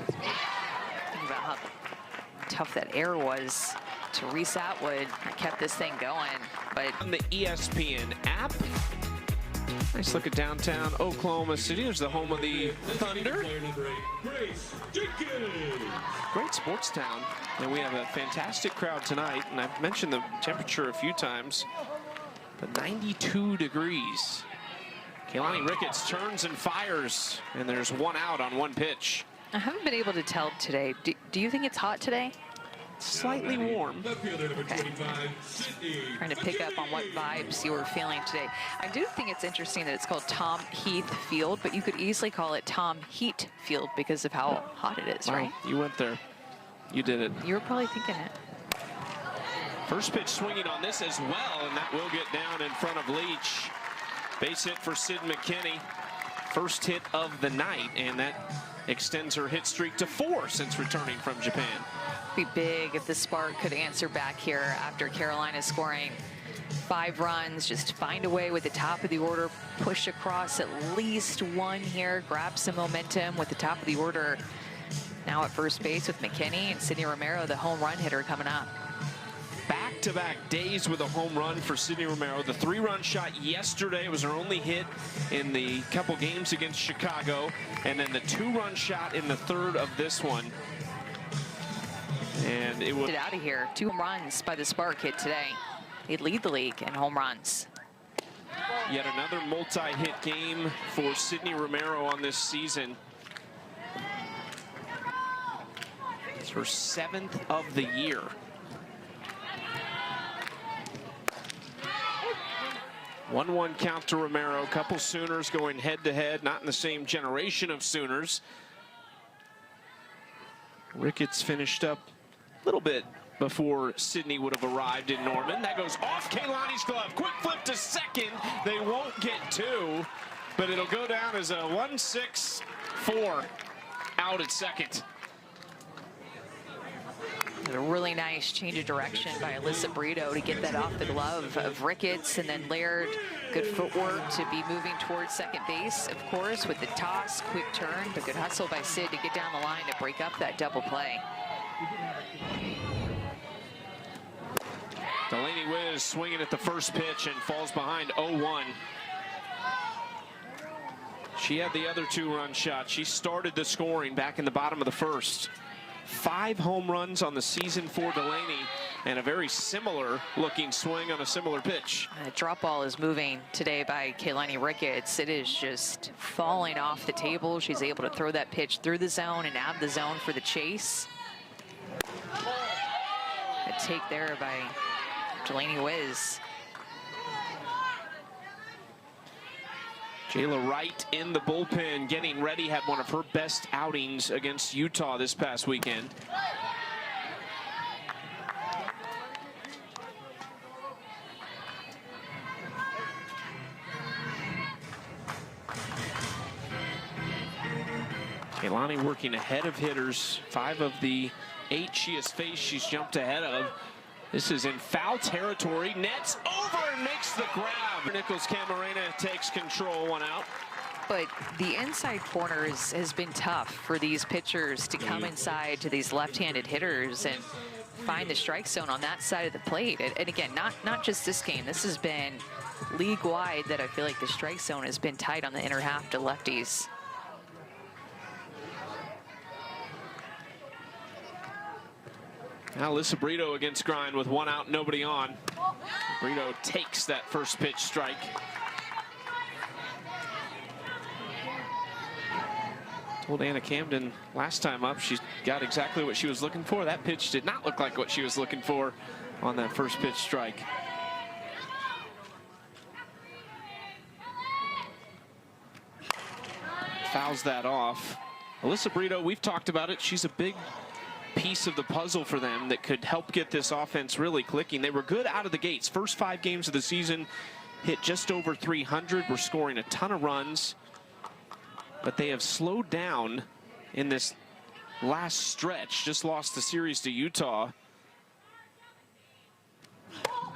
Think about how tough that air was. Teresa Atwood kept this thing going. But on the ESPN app, nice look at downtown Oklahoma City. There's the home of the Thunder. Great sports town. And we have a fantastic crowd tonight. And I've mentioned the temperature a few times, but 92 degrees. Kaylani Ricketts turns and fires, and there's 1 out on 1 pitch. I haven't been able to tell today. Do you think it's hot today? Slightly warm. Okay. Trying to pick up on what vibes you were feeling today. I do think it's interesting that it's called Tom Heath Field, but you could easily call it Tom Heat Field because of how hot it is, right? You went there. You did it. You were probably thinking it. First pitch swinging on this as well, and that will get down in front of Leach. Base hit for Sid McKinney. First hit of the night, and that extends her hit streak to 4 since returning from Japan. Be big if the Spark could answer back here after Carolina scoring 5 runs. Just find a way with the top of the order, push across at least 1 here, grab some momentum with the top of the order. Now at first base with McKinney and Sydney Romero, the home run hitter, coming up. Back-to-back days with a home run for Sydney Romero. The 3-run shot yesterday was her only hit in the couple games against Chicago, and then the 2-run shot in the 3rd of this one. And it was Get out of here. 2 home runs by the Spark hit today. They lead the league in home runs. yet another multi-hit game for Sydney Romero on this season. It's her 7th of the year. One count to Romero. Couple Sooners going head-to-head, not in the same generation of Sooners. Ricketts finished up a little bit before Sydney would have arrived in Norman. That goes off Kaylani's glove. Quick flip to second. They won't get 2, but it'll go down as a 1-6-4 out at second. A really nice change of direction by Alyssa Brito to get that off the glove of Ricketts, and then Laird, good footwork to be moving towards second base, of course, with the toss, quick turn, but good hustle by Sid to get down the line to break up that double play. Delaney Wiz swinging at the first pitch and falls behind 0-1. She had the other 2-run shot. She started the scoring back in the bottom of the first. 5 home runs on the season for Delaney, and a very similar looking swing on a similar pitch. The drop ball is moving today by Kaylani Ricketts. It is just falling off the table. She's able to throw that pitch through the zone and out of the zone for the chase. A take there by Delaney Wiz. Jayla Wright in the bullpen, getting ready, had one of her best outings against Utah this past weekend. Kaylani working ahead of hitters. 5 of the 8 she has faced, she's jumped ahead of. This is in foul territory. Nets over and makes the grab. Nichols Camarena takes control, 1 out. But the inside corner has been tough for these pitchers to come inside to these left-handed hitters and find the strike zone on that side of the plate. And again, not just this game. This has been league-wide that I feel like the strike zone has been tight on the inner half to lefties. Now Alyssa Brito against Grind with 1 out, nobody on. Brito takes that first pitch strike. Told Anna Camden last time up she got exactly what she was looking for. That pitch did not look like what she was looking for on that first pitch strike. Fouls that off. Alyssa Brito, we've talked about it. She's a big piece of the puzzle for them that could help get this offense really clicking. They were good out of the gates. First 5 games of the season, hit just over 300. We're scoring a ton of runs, but they have slowed down in this last stretch. Just lost the series to Utah,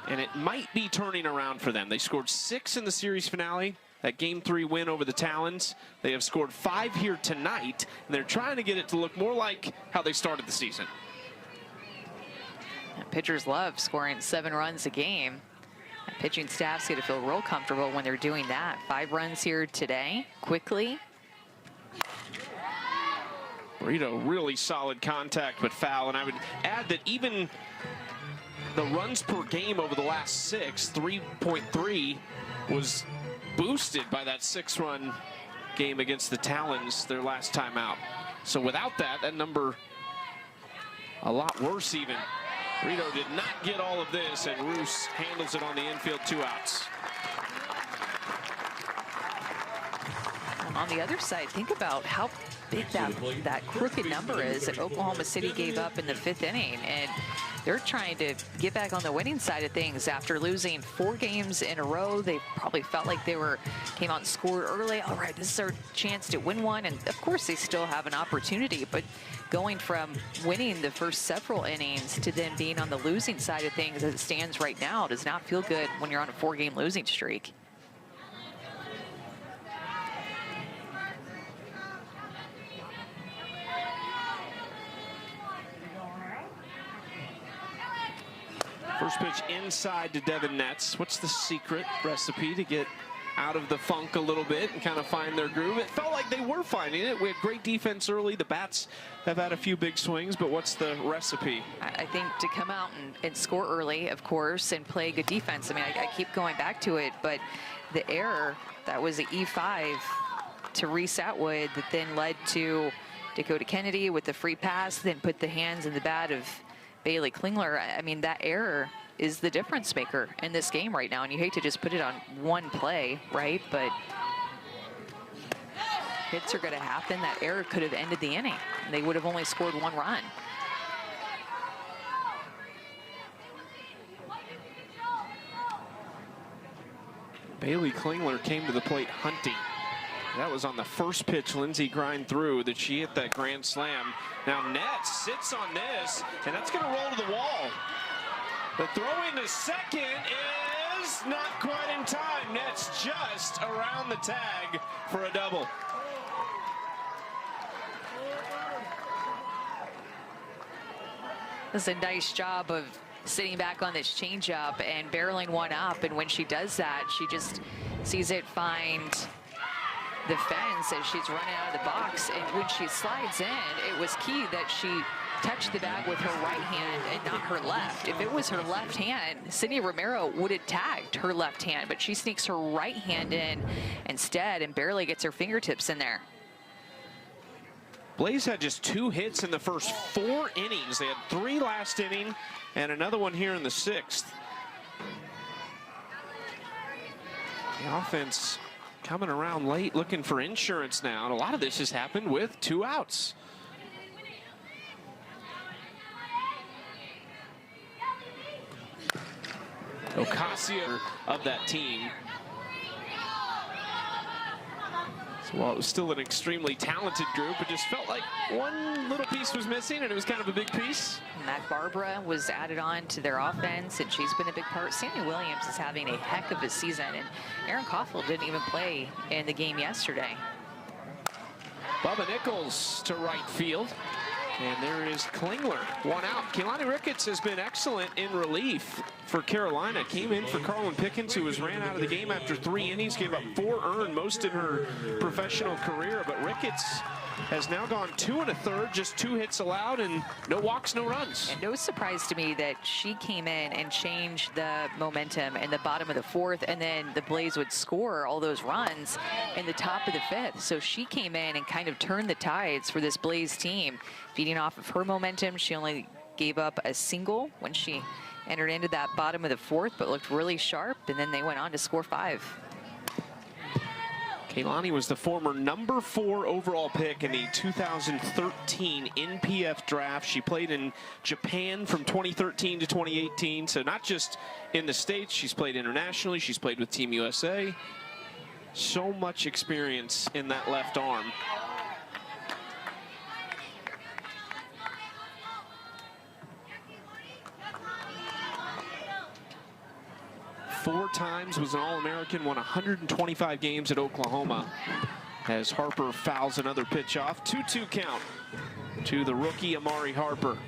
and it might be turning around for them. They scored 6 in the series finale. That Game 3 win over the Talons. They have scored 5 here tonight, and they're trying to get it to look more like how they started the season. Pitchers love scoring 7 runs a game. Pitching staff's going to feel real comfortable when they're doing that. 5 runs here today, quickly. Brito, really solid contact, but foul. And I would add that even the runs per game over the last 6, 3.3, was boosted by that 6-run game against the Talons their last time out. So without that, that number a lot worse even. Brito did not get all of this, and Roos handles it on the infield, 2 outs. On the other side, think about how big that crooked number is that Oklahoma City gave up in the 5th inning, and they're trying to get back on the winning side of things after losing 4 games in a row. They probably felt like they came out and scored early. All right, this is our chance to win one, and of course they still have an opportunity, but going from winning the first several innings to then being on the losing side of things as it stands right now does not feel good when you're on a 4-game losing streak. First pitch inside to Devin Nets. What's the secret recipe to get out of the funk a little bit and kind of find their groove? It felt like they were finding it. We had great defense early. The Bats have had a few big swings, but what's the recipe? I think to come out and score early, of course, and play good defense. I mean, I keep going back to it, but the error, that was an E5 to Reese Atwood that then led to Dakota Kennedy with the free pass, then put the hands in the bat of Bailey Klingler. I mean, that error is the difference maker in this game right now, and you hate to just put it on one play, right? But hits are going to happen. That error could have ended the inning. They would have only scored 1 run. Bailey Klingler came to the plate hunting. That was on the first pitch Lindsay grind through that she hit that grand slam. Now Nets sits on this, and that's going to roll to the wall. The throw into second is not quite in time. Nets just around the tag for a double. Does a nice job of sitting back on this changeup and barreling one up, and when she does that, she just sees it find the fence as she's running out of the box. And when she slides in, it was key that she touched the bag with her right hand and not her left. If it was her left hand, Sydney Romero would have tagged her left hand, but she sneaks her right hand in instead and barely gets her fingertips in there. Blaze had just 2 hits in the first 4 innings. They had 3 last inning and another one here in the 6th. The offense coming around late, looking for insurance now. And a lot of this has happened with 2 outs. Ocasio of that team. So while it was still an extremely talented group, it just felt like one little piece was missing, and it was kind of a big piece. Mac Barbara was added on to their offense, and she's been a big part. Sammy Williams is having a heck of a season, and Aaron Caulfield didn't even play in the game yesterday. Bubba Nichols to right field. And there is Klingler, 1 out. Keilani Ricketts has been excellent in relief for Carolina. Came in for Carlin Pickens, who was ran out of the game after 3 innings, gave up 4 earned, most in her professional career. But Ricketts has now gone 2 1/3, just 2 hits allowed, and no walks, no runs. And no surprise to me that she came in and changed the momentum in the bottom of the 4th, and then the Blaze would score all those runs in the top of the 5th. So she came in and kind of turned the tides for this Blaze team. Feeding off of her momentum, she only gave up a single when she entered into that bottom of the 4th, but looked really sharp, and then they went on to score 5. Keilani was the former number 4 overall pick in the 2013 NPF draft. She played in Japan from 2013 to 2018, so not just in the States, she's played internationally, she's played with Team USA. So much experience in that left arm. Four times was an All-American, won 125 games at Oklahoma. As Harper fouls another pitch off. 2-2 count to the rookie Amari Harper.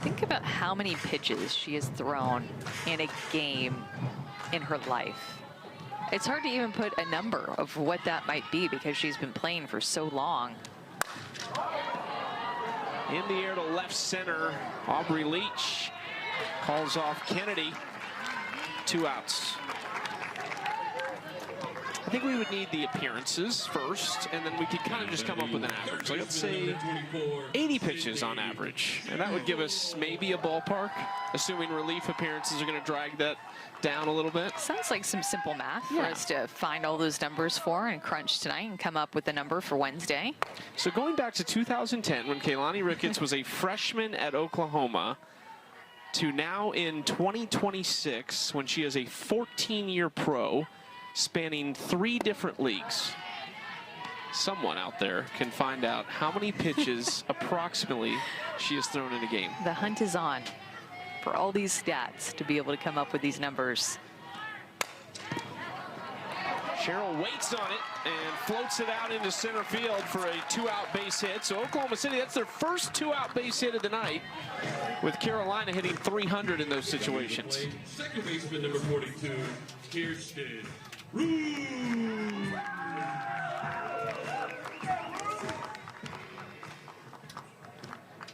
Think about how many pitches she has thrown in a game in her life. It's hard to even put a number of what that might be because she's been playing for so long. In the air to left center, Aubrey Leach calls off Kennedy. 2 outs. I think we would need the appearances first, and then we could kind of just come up with an average. Like, let's say 80 pitches on average, and that would give us maybe a ballpark, assuming relief appearances are going to drag that down a little bit. Sounds like some simple math for us to find all those numbers for and crunch tonight and come up with a number for Wednesday. So going back to 2010, when Keilani Ricketts was a freshman at Oklahoma, to now in 2026, when she is a 14-year pro, spanning 3 different leagues. Someone out there can find out how many pitches approximately she has thrown in a game. The hunt is on for all these stats to be able to come up with these numbers. Cheryl waits on it and floats it out into center field for a 2-out base hit. So Oklahoma City, that's their first 2-out base hit of the night, with Carolina hitting 300 in those situations. Second baseman number 42, Kirsten Rue.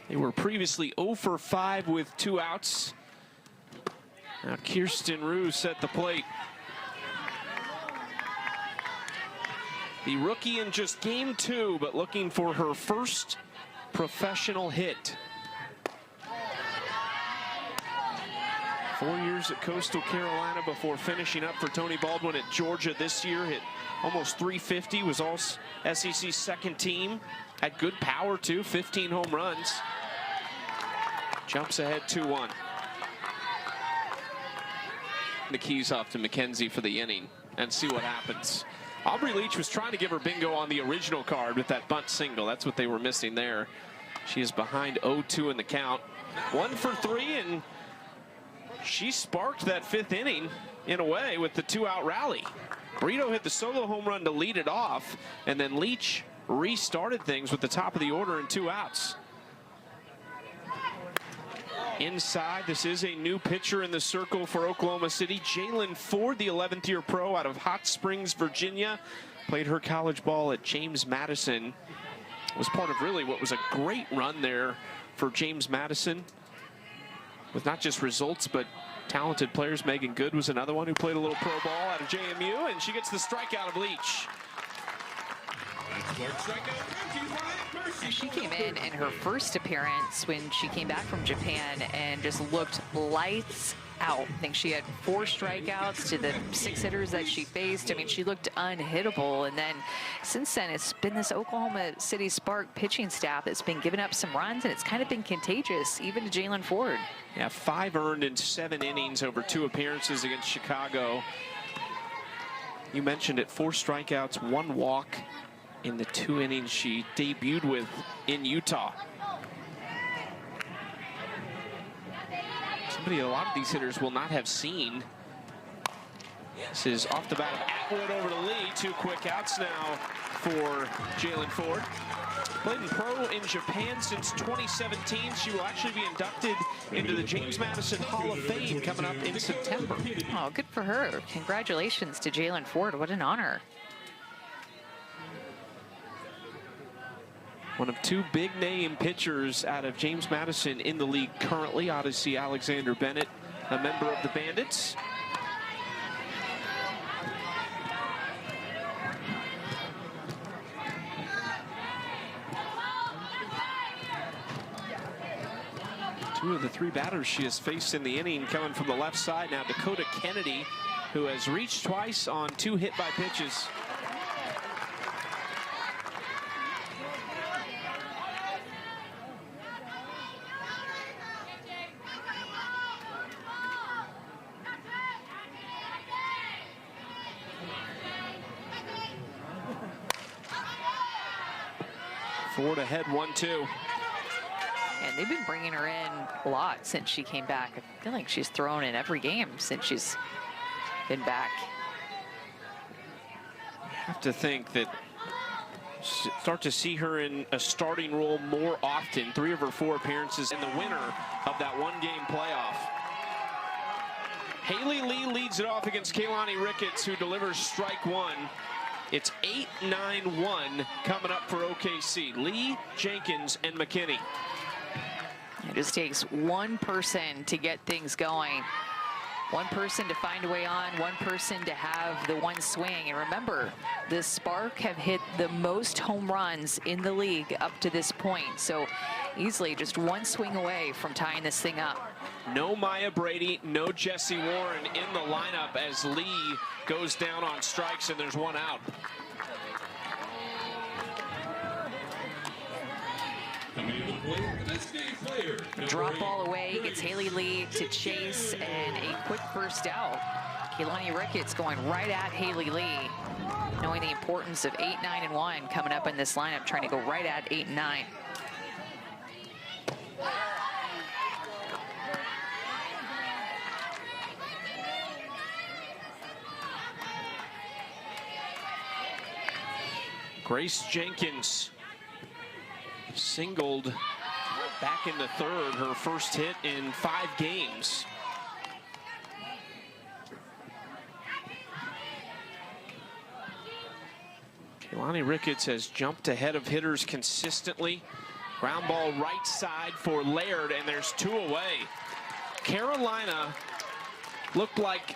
They were previously 0 for 5 with 2 outs. Now Kirsten Rue set the plate. The rookie in just game 2, but looking for her first professional hit. 4 years at Coastal Carolina before finishing up for Tony Baldwin at Georgia this year. Hit almost 350, was all SEC second team. Had good power too, 15 home runs. Jumps ahead 2-1. The keys off to McKenzie for the inning and see what happens. Aubrey Leach was trying to give her bingo on the original card with that bunt single. That's what they were missing there. She is behind 0-2 in the count. 1 for 3, and she sparked that 5th inning in a way with the 2-out rally. Brito hit the solo home run to lead it off, and then Leach restarted things with the top of the order and 2 outs. Inside, this is a new pitcher in the circle for Oklahoma City. Jalen Ford, the 11th-year pro out of Hot Springs, Virginia. Played her college ball at James Madison. Was part of really what was a great run there for James Madison. With not just results, but talented players. Megan Good was another one who played a little pro ball out of JMU, and she gets the strikeout of Leach. She came in her first appearance when she came back from Japan and just looked lights out. I think she had 4 strikeouts to the 6 hitters that she faced. I mean, she looked unhittable. And then since then, it's been this Oklahoma City Spark pitching staff that's been giving up some runs, and it's kind of been contagious, even to Jalen Ford. Yeah, 5 earned in 7 innings over 2 appearances against Chicago. You mentioned it, 4 strikeouts, 1 walk in the 2 innings she debuted with in Utah. Somebody a lot of these hitters will not have seen. This is off the bat of Atwood over to Lee. 2 quick outs now for Jalen Ford. Played in pro in Japan since 2017. She will actually be inducted into the James Madison Hall of Fame coming up in September. Oh, good for her. Congratulations to Jalen Ford. What an honor. One of 2 big-name pitchers out of James Madison in the league currently. Odyssey Alexander Bennett, a member of the Bandits. Two of the 3 batters she has faced in the inning coming from the left side. Now Dakota Kennedy, who has reached twice on 2 hit by pitches. Ford ahead 1-2. And they've been bringing her in a lot since she came back. I feel like she's thrown in every game since she's been back. I have to think that start to see her in a starting role more often. 3 of her 4 appearances in the winner of that 1-game playoff. Haley Lee leads it off against Kaylani Ricketts, who delivers strike 1. It's 8-9-1 coming up for OKC. Lee, Jenkins, and McKinney. It just takes one person to get things going. One person to find a way on, one person to have the one swing. And remember, the Spark have hit the most home runs in the league up to this point. So easily just one swing away from tying this thing up. No Maya Brady, no Jesse Warren in the lineup as Lee goes down on strikes and there's 1 out. Drop ball away, gets Haley Lee to chase, and a quick first out. Kaylani Ricketts going right at Haley Lee, knowing the importance of 8, 9, and 1 coming up in this lineup, trying to go right at 8 and 9. Grace Jenkins singled back in the 3rd, her first hit in 5 games. Kaylani Ricketts has jumped ahead of hitters consistently. Ground ball right side for Laird, and there's 2 away. Carolina looked like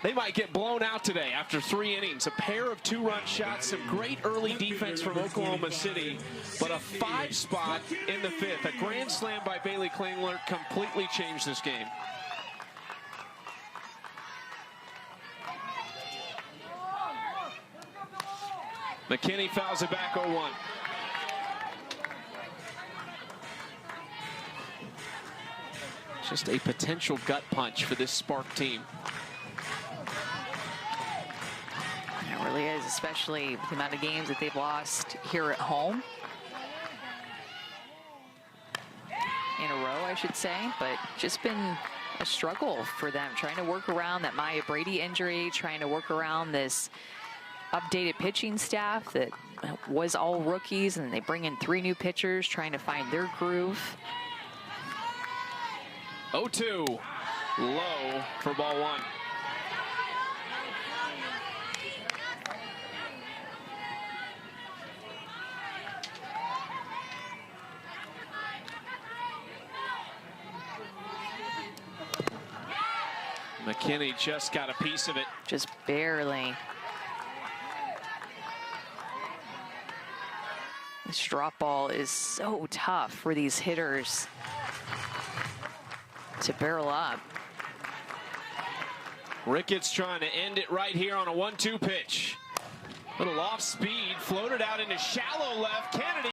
they might get blown out today after 3 innings. A pair of 2-run shots, some great early defense from Oklahoma City, but a 5 spot in the 5th. A grand slam by Bailey Klingler completely changed this game. McKinney fouls it back 0-1. Just a potential gut punch for this Spark team. It really is. especially with the amount of games that they've lost here at home. In a row, I should say, but just been a struggle for them, trying to work around that Maya Brady injury, trying to work around this updated pitching staff that was all rookies, and they bring in 3 new pitchers, trying to find their groove. 0-2, low for ball 1. McKinney just got a piece of it. Just barely. This drop ball is so tough for these hitters to barrel up. Ricketts trying to end it right here on a 1-2 pitch. Little off speed, floated out into shallow left. Kennedy